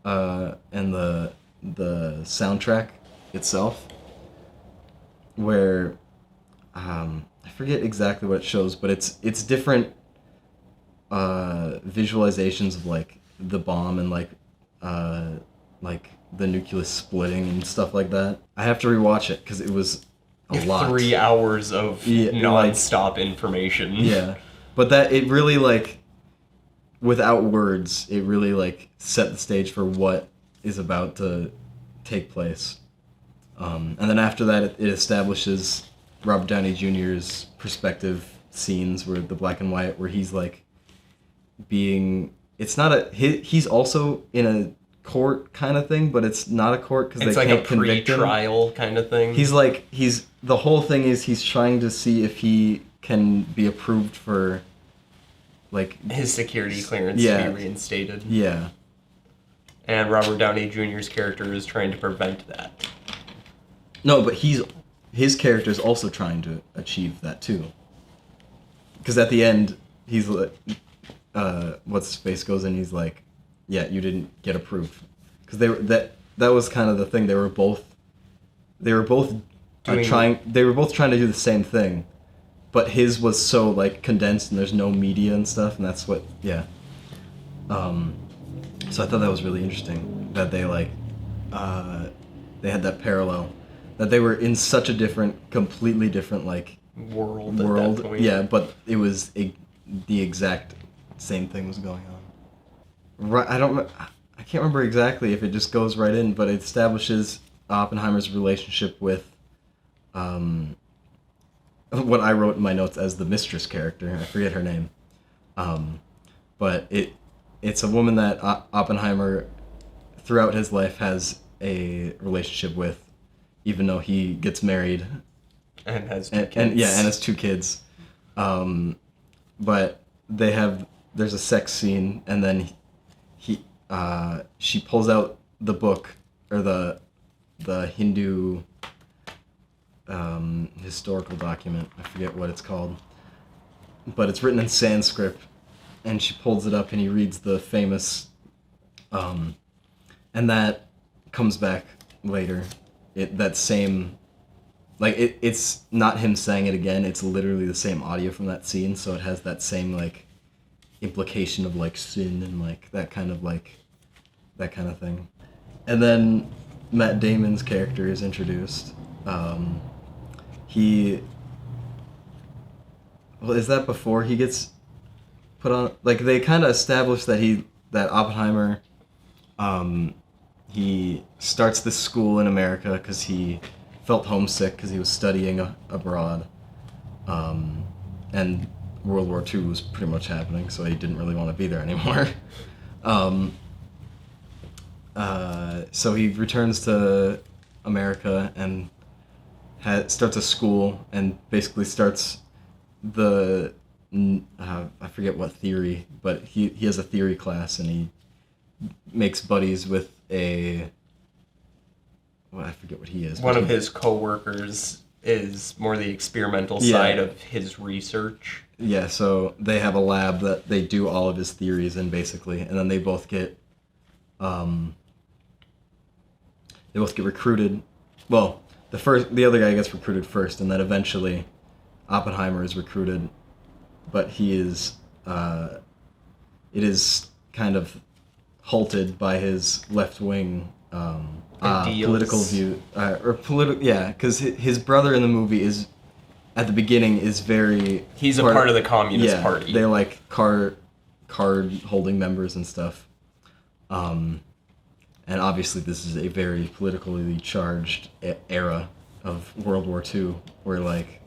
and the soundtrack itself. Where I forget exactly what it shows, but it's different visualizations of like the bomb and like the nucleus splitting and stuff like that. I have to rewatch it because it was a lot. 3 hours of non-stop information. Yeah, but that it really like without words, it really like set the stage for what is about to take place. And then after that, it establishes Robert Downey Jr.'s perspective scenes where the black and white, where he's like being. It's not a. He's also in a court kind of thing, but it's not a court because they can't convict him. It's like a pre-trial kind of thing. The whole thing is he's trying to see if he can be approved for, like, his security clearance to be reinstated. Yeah. And Robert Downey Jr.'s character is trying to prevent that. No, but his character is also trying to achieve that too. Because at the end, he's like, what's his face goes in, he's like, yeah, you didn't get approved. Because that was kind of the thing. They were both trying to do the same thing, but his was so like condensed and there's no media and stuff, and that's what so I thought that was really interesting that they had that parallel, that they were in such a completely different like world at that point. Yeah, but it was the exact same thing was going on. Right, I can't remember exactly if it just goes right in, but it establishes Oppenheimer's relationship with what I wrote in my notes as the mistress character. I forget her name. But it's a woman that Oppenheimer throughout his life has a relationship with, even though he gets married and has two kids. And has two kids. But there's a sex scene, and then she pulls out the book, or the Hindu historical document. I forget what it's called, but it's written in Sanskrit, and she pulls it up and he reads the famous, and that comes back later. It's not him saying it again, it's literally the same audio from that scene, so it has that same like implication of like sin and like that kind of thing. And then Matt Damon's character is introduced. Is that before he gets put on? Like, they kind of establish that Oppenheimer, he starts this school in America because he felt homesick because he was studying abroad, and World War II was pretty much happening, so he didn't really want to be there anymore. So he returns to America and starts a school and basically starts I forget what theory, but he has a theory class, and he makes buddies with I forget what he is. One of his co-workers is more the experimental side of his research. Yeah, so they have a lab that they do all of his theories in, basically, and then they both get recruited. Well, the other guy gets recruited first, and then eventually Oppenheimer is recruited, but he is it is kind of halted by his left-wing political view, because his brother in the movie is, at the beginning, is very... He's a part of the Communist Party. They're like card-holding members and stuff. And obviously this is a very politically charged era of World War II, where, like,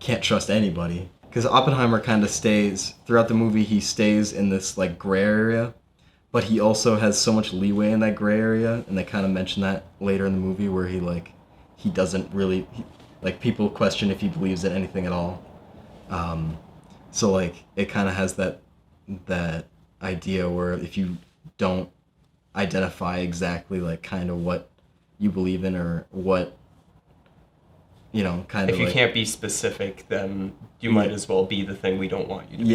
can't trust anybody. Because Oppenheimer kind of stays, throughout the movie, he stays in this, like, gray area, but he also has so much leeway in that gray area, and they kind of mention that later in the movie, where he doesn't really, people question if he believes in anything at all. So, like, it kind of has that idea where if you don't identify exactly, like, kind of what you believe in, or what, kind of, if you can't be specific, then you might as well be the thing we don't want you to be.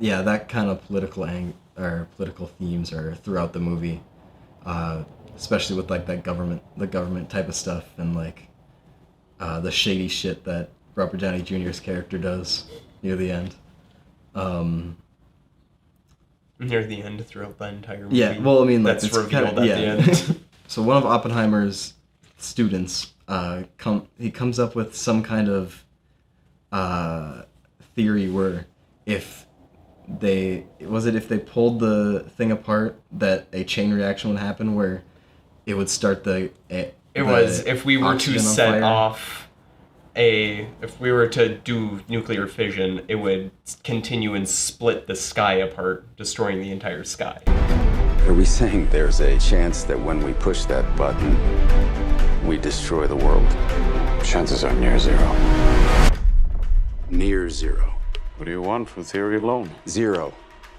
Yeah, that kind of political themes are throughout the movie, especially with, like, the government type of stuff, and, like, the shady shit that Robert Downey Jr.'s character does near the end. Near the end, throughout the entire movie. Yeah, well, I mean, like, that's revealed at the end. So one of Oppenheimer's students, he comes up with some kind of theory where if they pulled the thing apart, that a chain reaction would happen where it would start it It was, if we were to oxygen on set fire. off if we were to do nuclear fission, it would continue and split the sky apart, destroying the entire sky. Are we saying there's a chance that when we push that button, we destroy the world? Chances are near zero. Near zero. What do you want for theory alone? Zero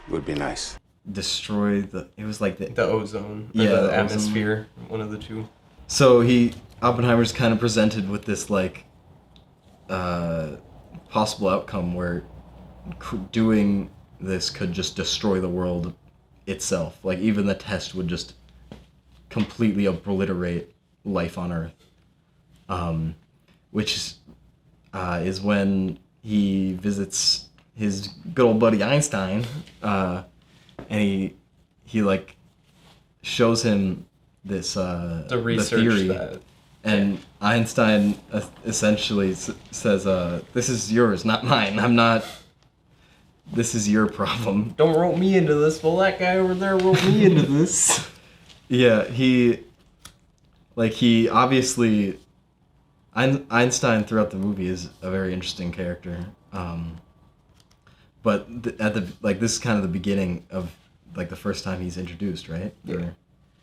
would be nice. Destroy it was like The ozone, or Yeah, the the ozone. atmosphere, one of the two. So Oppenheimer's kind of presented with this like possible outcome where doing this could just destroy the world itself. Like even the test would just completely obliterate life on Earth. Which is when he visits his good old buddy Einstein, and he like shows him this The research the theory. that... And Einstein essentially says, "This is yours, not mine. This is your problem." Don't rope me into this, well that guy over there roped me into this. Yeah, he obviously, Einstein throughout the movie is a very interesting character. But this is kind of the beginning of like the first time he's introduced, right? Yeah. Or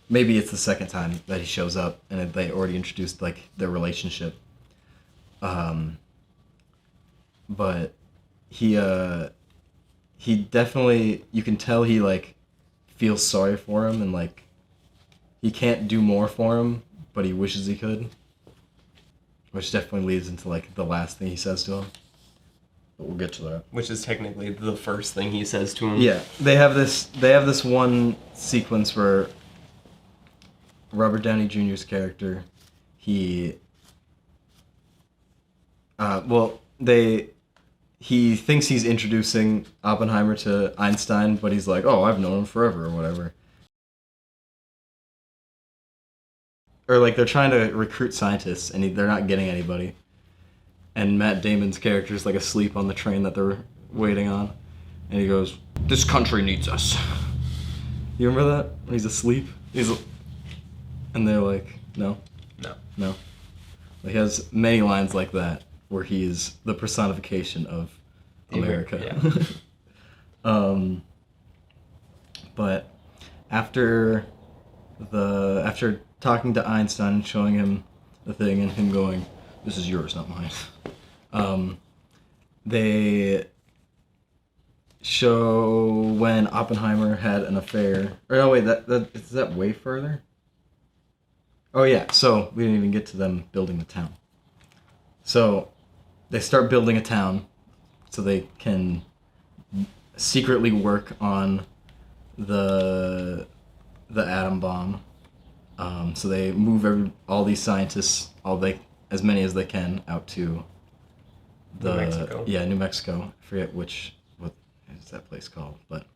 maybe it's the second time that he shows up, and they already introduced like their relationship. But he definitely, you can tell he like feels sorry for him, and like he can't do more for him, but he wishes he could. Which definitely leads into like the last thing he says to him. But we'll get to that. Which is technically the first thing he says to him. Yeah, they have this one sequence where Robert Downey Jr.'s character, he thinks he's introducing Oppenheimer to Einstein, but he's like, "Oh, I've known him forever," or whatever. Or like they're trying to recruit scientists, and they're not getting anybody. And Matt Damon's character is like asleep on the train that they're waiting on, and he goes, "This country needs us." You remember that when he's asleep? And they're like, "No, no." He has many lines like that where he's the personification of America. Yeah. But after talking to Einstein and showing him the thing and him going, "This is yours, not mine," they show when Oppenheimer had an affair. Or no, wait, is that way further? Oh yeah, so we didn't even get to them building the town. So they start building a town so they can secretly work on the atom bomb. So they move all these scientists, as many as they can, out to New Mexico. Yeah, New Mexico. I forget what is that place called, but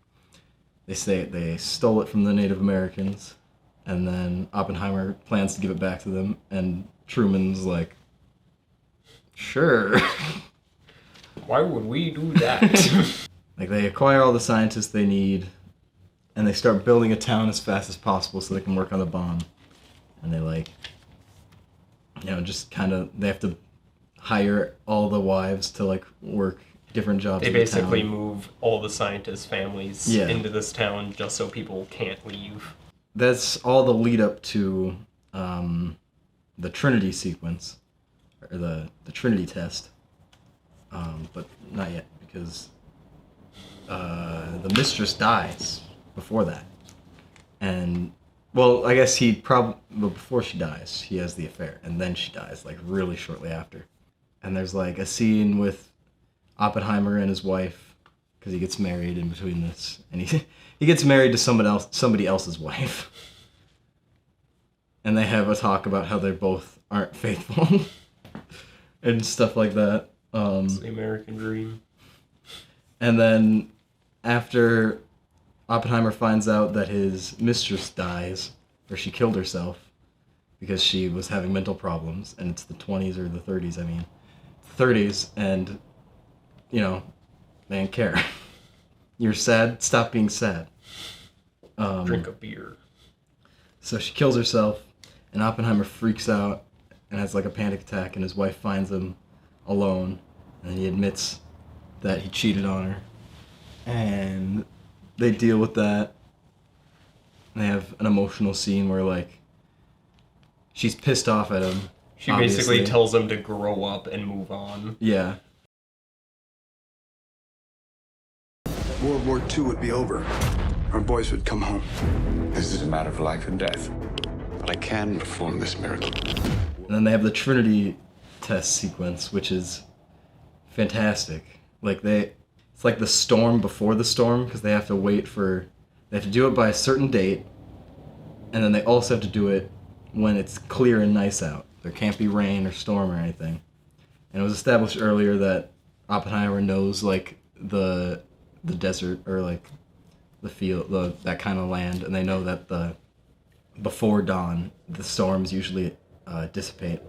they say they stole it from the Native Americans, and then Oppenheimer plans to give it back to them, and Truman's like, "Sure." Why would we do that? Like they acquire all the scientists they need, and they start building a town as fast as possible so they can work on the bomb. And they just kind of, they have to hire all the wives to like work different jobs. They in the basically town. move all the scientists' families into this town just so people can't leave. That's all the lead up to the Trinity sequence, or the Trinity test. But not yet, because the mistress dies before that. And, well, I guess before she dies, he has the affair, and then she dies, like, really shortly after. And there's, like, a scene with Oppenheimer and his wife, because he gets married in between this, and he gets married to somebody else's wife. And they have a talk about how they both aren't faithful, and stuff like that. It's the American dream. And then after Oppenheimer finds out that his mistress dies, or she killed herself because she was having mental problems, and it's the 20s or the 30s, 30s, and, man, care. You're sad? Stop being sad. Drink a beer. So she kills herself, and Oppenheimer freaks out and has like a panic attack, and his wife finds him alone, and he admits that he cheated on her, and they deal with that. And they have an emotional scene where like she's pissed off at him. She obviously. basically tells him to grow up and move on. Yeah. World War II would be over. Our boys would come home. This is a matter of life and death. But I can perform this miracle. And then they have the Trinity test sequence, which is fantastic. Like it's like the storm before the storm, because they have to do it by a certain date, and then they also have to do it when it's clear and nice out. There can't be rain or storm or anything. And it was established earlier that Oppenheimer knows like the desert or like the field, that kind of land, and they know that before dawn the storms usually dissipate.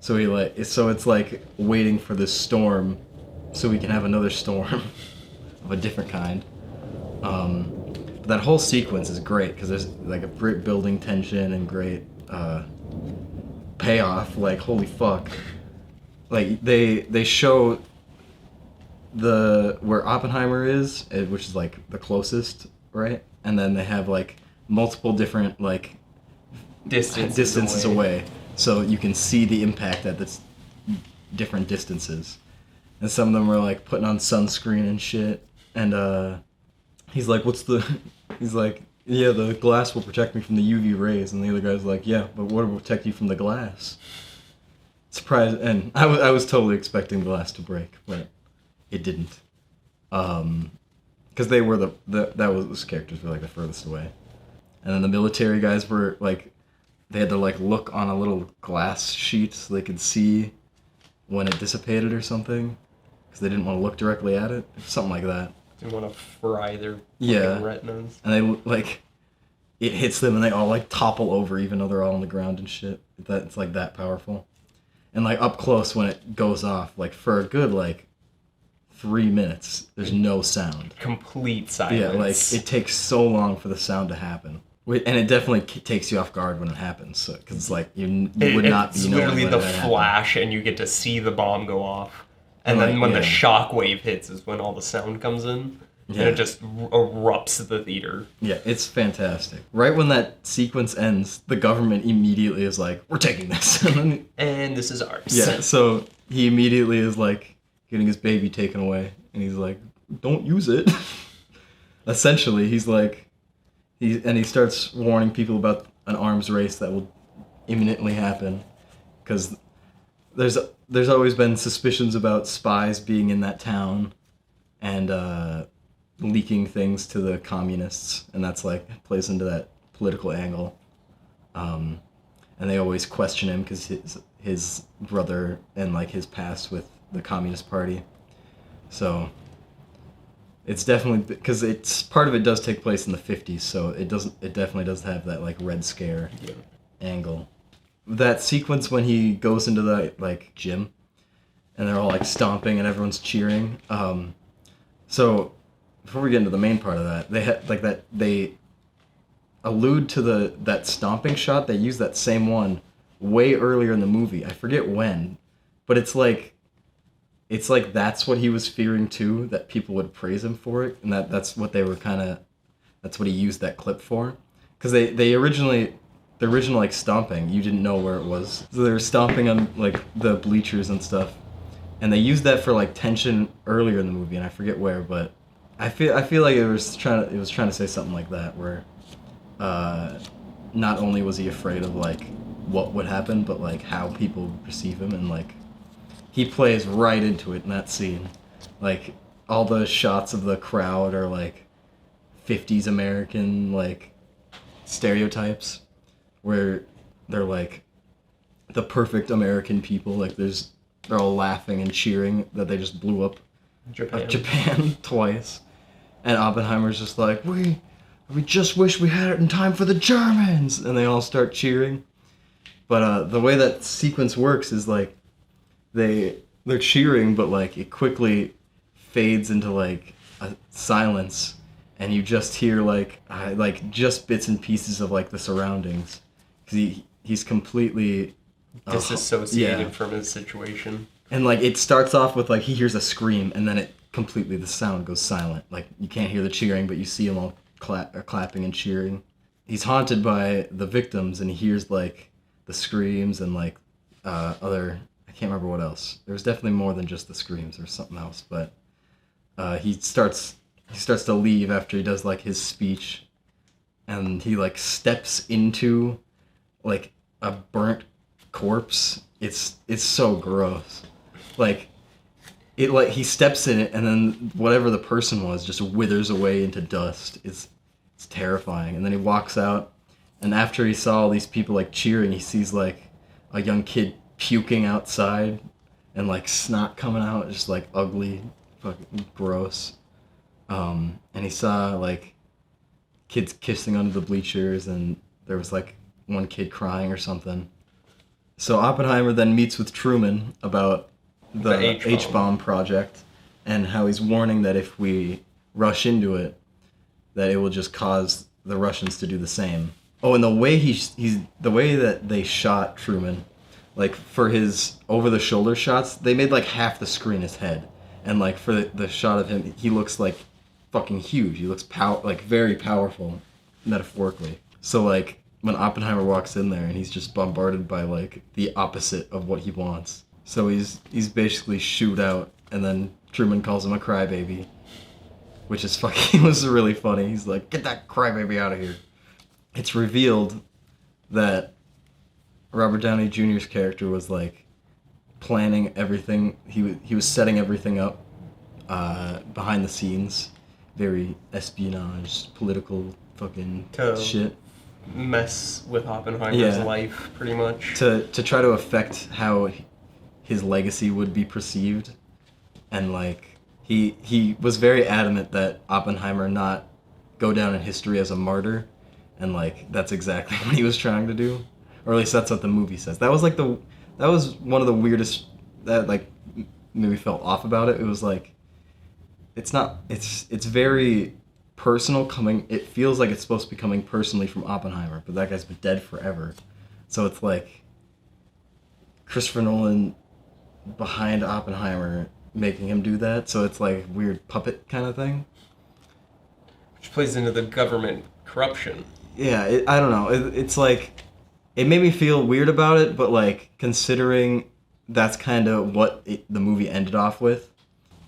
So it's like waiting for this storm so we can have another storm of a different kind. But that whole sequence is great because there's like a great building tension and great payoff. Like holy fuck! Like they show where Oppenheimer is, which is like the closest, right? And then they have like multiple different like distances away, so you can see the impact at this different distances. And some of them were like putting on sunscreen and shit. And he's like, he's like, yeah, the glass will protect me from the UV rays. And the other guy's like, yeah, but what will protect you from the glass? Surprise! And I was totally expecting the glass to break, but it didn't. Because they were those characters were like the furthest away. And then the military guys were like, they had to like look on a little glass sheet so they could see when it dissipated or something, because they didn't want to look directly at it, something like that. They want to fry their retinas. And they like, it hits them and they all like topple over even though they're all on the ground and shit. It's like that powerful. And like up close when it goes off, like for a good like 3 minutes, there's no sound. Complete silence. Yeah, like it takes so long for the sound to happen. And it definitely takes you off guard when it happens, so because it's like you would not be knowing. It's literally the flash, and you get to see the bomb go off, and then when the shock wave hits is when all the sound comes in, and it just erupts the theater. Yeah, it's fantastic. Right when that sequence ends, the government immediately is like, "We're taking this," and this is ours. Yeah, so he immediately is like getting his baby taken away, and he's like, "Don't use it." Essentially, he's like. He starts warning people about an arms race that will imminently happen, because there's always been suspicions about spies being in that town and leaking things to the communists, and that's like plays into that political angle. And they always question him because his brother and like his past with the Communist Party. So. It's definitely because it's part of it does take place in the 50s, so it definitely does have that like Red Scare angle. That sequence when he goes into the like gym, and they're all like stomping and everyone's cheering. So before we get into the main part of that, they had like that they allude to that stomping shot. They use that same one way earlier in the movie. I forget when, but it's like that's what he was fearing too, that people would praise him for it, and that's what they were that's what he used that clip for, because the original like stomping, you didn't know where it was, so they were stomping on like the bleachers and stuff, and they used that for like tension earlier in the movie, and I forget where, but I feel like it was trying to say something like that, where not only was he afraid of like what would happen, but like how people would perceive him, and like he plays right into it in that scene. Like, all the shots of the crowd are, like, 50s American, like, stereotypes, where they're, like, the perfect American people. Like, they're all laughing and cheering that they just blew up Japan twice. And Oppenheimer's just like, we just wish we had it in time for the Germans! And they all start cheering. But the way that sequence works is, like, they're cheering, but like it quickly fades into like a silence, and you just hear like just bits and pieces of like the surroundings, because he's completely Disassociated yeah. from his situation. And like it starts off with like he hears a scream, and then it completely the sound goes silent. Like you can't hear the cheering, but you see them all clapping and cheering. He's haunted by the victims, and he hears like the screams and like other. I can't remember what else. There was definitely more than just the screams or something else. But he starts to leave after he does like his speech, and he like steps into like a burnt corpse. It's so gross. Like he steps in it, and then whatever the person was just withers away into dust. It's terrifying. And then he walks out, and after he saw all these people like cheering, he sees like a young kid puking outside and like snot coming out, just like ugly, fucking gross. And he saw like kids kissing under the bleachers, and there was like one kid crying or something. So Oppenheimer then meets with Truman about the H-bomb project, and how he's warning that if we rush into it, that it will just cause the Russians to do the same. Oh, and the way the way that they shot Truman, like for his over-the-shoulder shots, they made like half the screen his head, and like for the shot of him, he looks like fucking huge. He looks like very powerful, metaphorically. So like when Oppenheimer walks in there, and he's just bombarded by like the opposite of what he wants. So he's basically shooed out, and then Truman calls him a crybaby, which is fucking was really funny. He's like, "Get that crybaby out of here." It's revealed that Robert Downey Jr.'s character was like planning everything. He was setting everything up behind the scenes, very espionage, political fucking shit. Mess with Oppenheimer's life, pretty much. To try to affect how his legacy would be perceived, and like he was very adamant that Oppenheimer not go down in history as a martyr, and like that's exactly what he was trying to do, or at least that's what the movie says. That was one of the weirdest that like maybe felt off about it. It was like it's very personal coming. It feels like it's supposed to be coming personally from Oppenheimer, but that guy's been dead forever, so it's like Christopher Nolan behind Oppenheimer making him do that, so it's like weird puppet kind of thing, which plays into the government corruption. Yeah, I don't know. It's like it made me feel weird about it, but like considering that's kind of what the movie ended off with,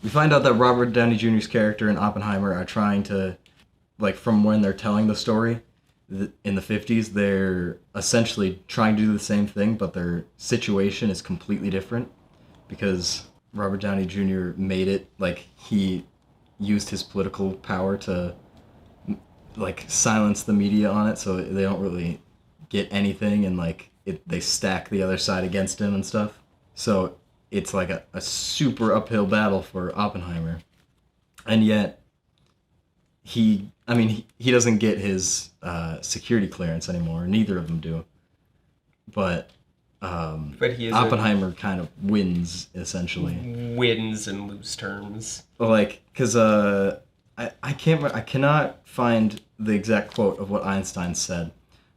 we find out that Robert Downey Jr.'s character and Oppenheimer are trying to, like, from when they're telling the story in the 50s, they're essentially trying to do the same thing, but their situation is completely different, because Robert Downey Jr. made it, like, he used his political power to, like, silence the media on it, so they don't really get anything, and, like, they stack the other side against him and stuff. So it's like a super uphill battle for Oppenheimer. And yet, he doesn't get his security clearance anymore. Neither of them do. But he Oppenheimer kind of wins, essentially. Wins in loose terms. Like, because I cannot find the exact quote of what Einstein said,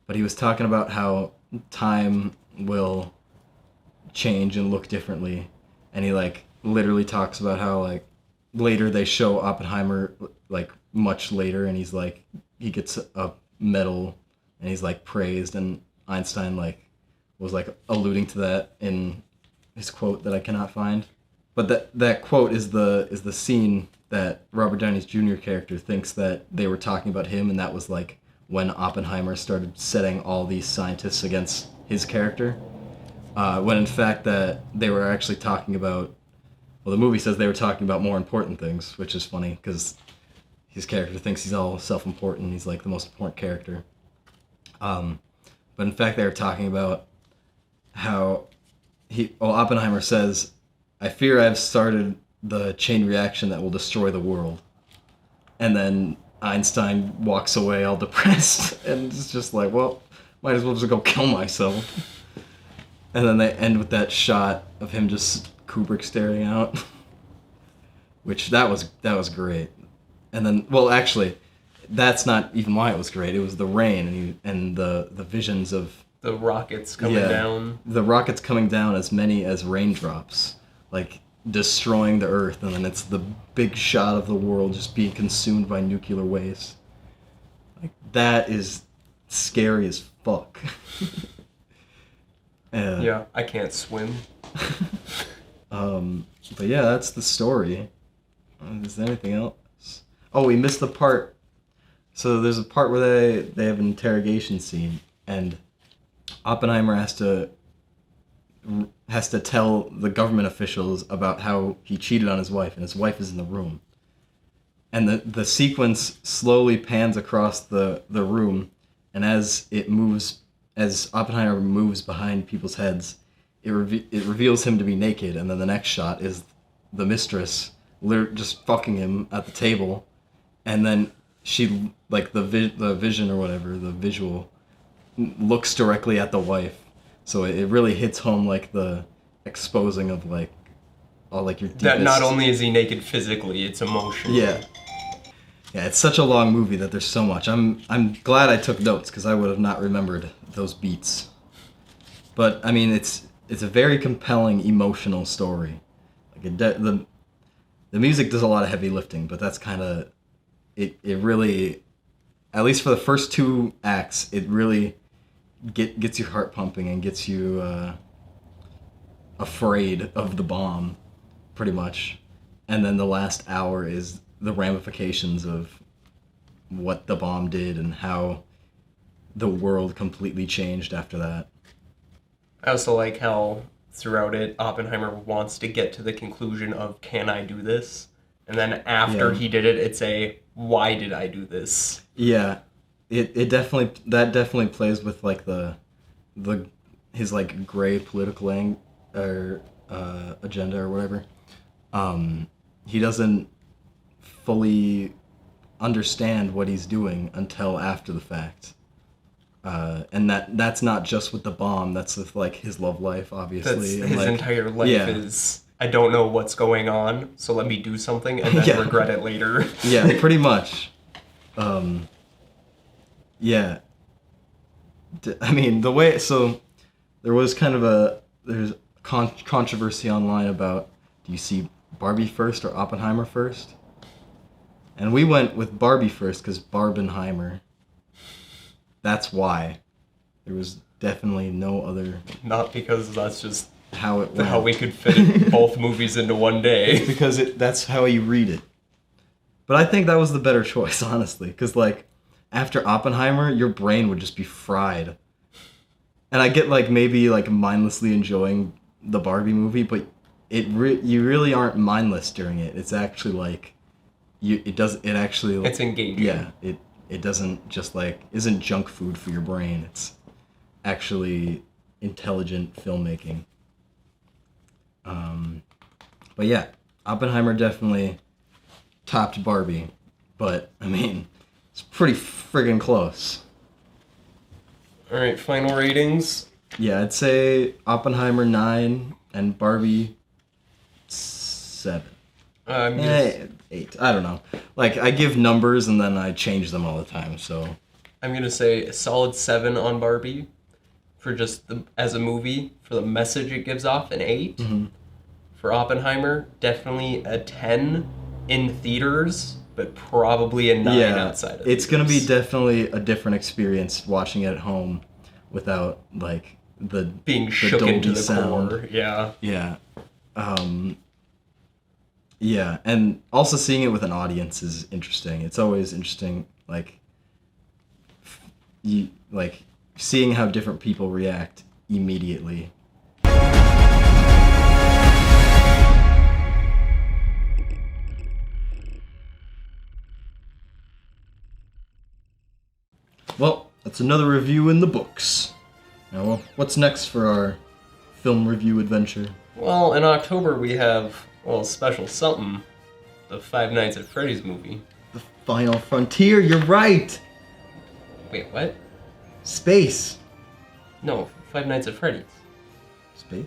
but he was talking about how time will change and look differently, and he like literally talks about how like later they show Oppenheimer like much later, and he's like he gets a medal and he's like praised, and Einstein like was like alluding to that in his quote that I cannot find, but that quote is the scene that Robert Downey Jr. character thinks that they were talking about him, and that was like when Oppenheimer started setting all these scientists against his character. When in fact that they were actually talking about, well, the movie says they were talking about more important things, which is funny because his character thinks he's all self-important. He's like the most important character. But in fact, they were talking about how Oppenheimer says, "I fear I've started the chain reaction that will destroy the world." And then Einstein walks away all depressed and it's just like, well, might as well just go kill myself. And then they end with that shot of him just Kubrick staring out, which that was great. And then, well, actually, that's not even why it was great. It was the rain and the visions of The rockets coming down. The rockets coming down as many as raindrops, like destroying the Earth, and then it's the big shot of the world just being consumed by nuclear waste. Like, that is scary as fuck. Yeah, I can't swim. But yeah, that's the story. Is there anything else? Oh, we missed the part. So there's a part where they have an interrogation scene, and Oppenheimer has to tell the government officials about how he cheated on his wife, and his wife is in the room. And the sequence slowly pans across the room, and as Oppenheimer moves behind people's heads, it reveals him to be naked, and then the next shot is the mistress just fucking him at the table, and then she, like, the vision or whatever, the visual, looks directly at the wife. So it really hits home, like, the exposing of, like, all, like, your deepest... That not only is he naked physically, it's emotional. Yeah. Yeah, it's such a long movie that there's so much. I'm glad I took notes, because I would have not remembered those beats. But, I mean, it's a very compelling, emotional story. Like, the music does a lot of heavy lifting, but that's kind of... It really... At least for the first two acts, it really gets your heart pumping and gets you afraid of the bomb, pretty much. And then the last hour is the ramifications of what the bomb did and how the world completely changed after that. I also like how throughout it, Oppenheimer wants to get to the conclusion of, can I do this? And then after he did it, it's a, why did I do this? Yeah, it definitely plays with, like, his, like, gray political agenda or whatever. He doesn't fully understand what he's doing until after the fact. And that's not just with the bomb, that's with, like, his love life, obviously. That's his entire life is, I don't know what's going on, so let me do something and then regret it later. Yeah, pretty much. Yeah. I mean, the way... So, there was kind of there's controversy online about, do you see Barbie first or Oppenheimer first? And we went with Barbie first because Barbenheimer. That's why. There was definitely no other... Not because that's just how it went. How we could fit both movies into one day. Because that's how you read it. But I think that was the better choice, honestly. Because, like, after Oppenheimer, your brain would just be fried. And I get, like, maybe, like, mindlessly enjoying the Barbie movie, but you really aren't mindless during it. It's actually, like, it's engaging. Yeah, it doesn't just, like, isn't junk food for your brain. It's actually intelligent filmmaking. But yeah, Oppenheimer definitely topped Barbie, but, I mean, it's pretty friggin' close. Alright, final ratings. Yeah, I'd say Oppenheimer 9 and Barbie 7. 8. I don't know. Like, I give numbers and then I change them all the time, so... I'm gonna say a solid 7 on Barbie for just as a movie, for the message it gives off, an 8. Mm-hmm. For Oppenheimer, definitely a 10 in theaters, but probably a 9 outside of it's gonna be theaters. definitely a different experience watching it at home without, like, being shook Dolby into the sound. core. Yeah. Yeah. Yeah, and also seeing it with an audience is interesting. It's always interesting, like, seeing how different people react immediately. Well, that's another review in the books. Now, what's next for our film review adventure? Well, in October we have, well, special something, the Five Nights at Freddy's movie. The Final Frontier, you're right! Wait, what? Space. No, Five Nights at Freddy's. Space?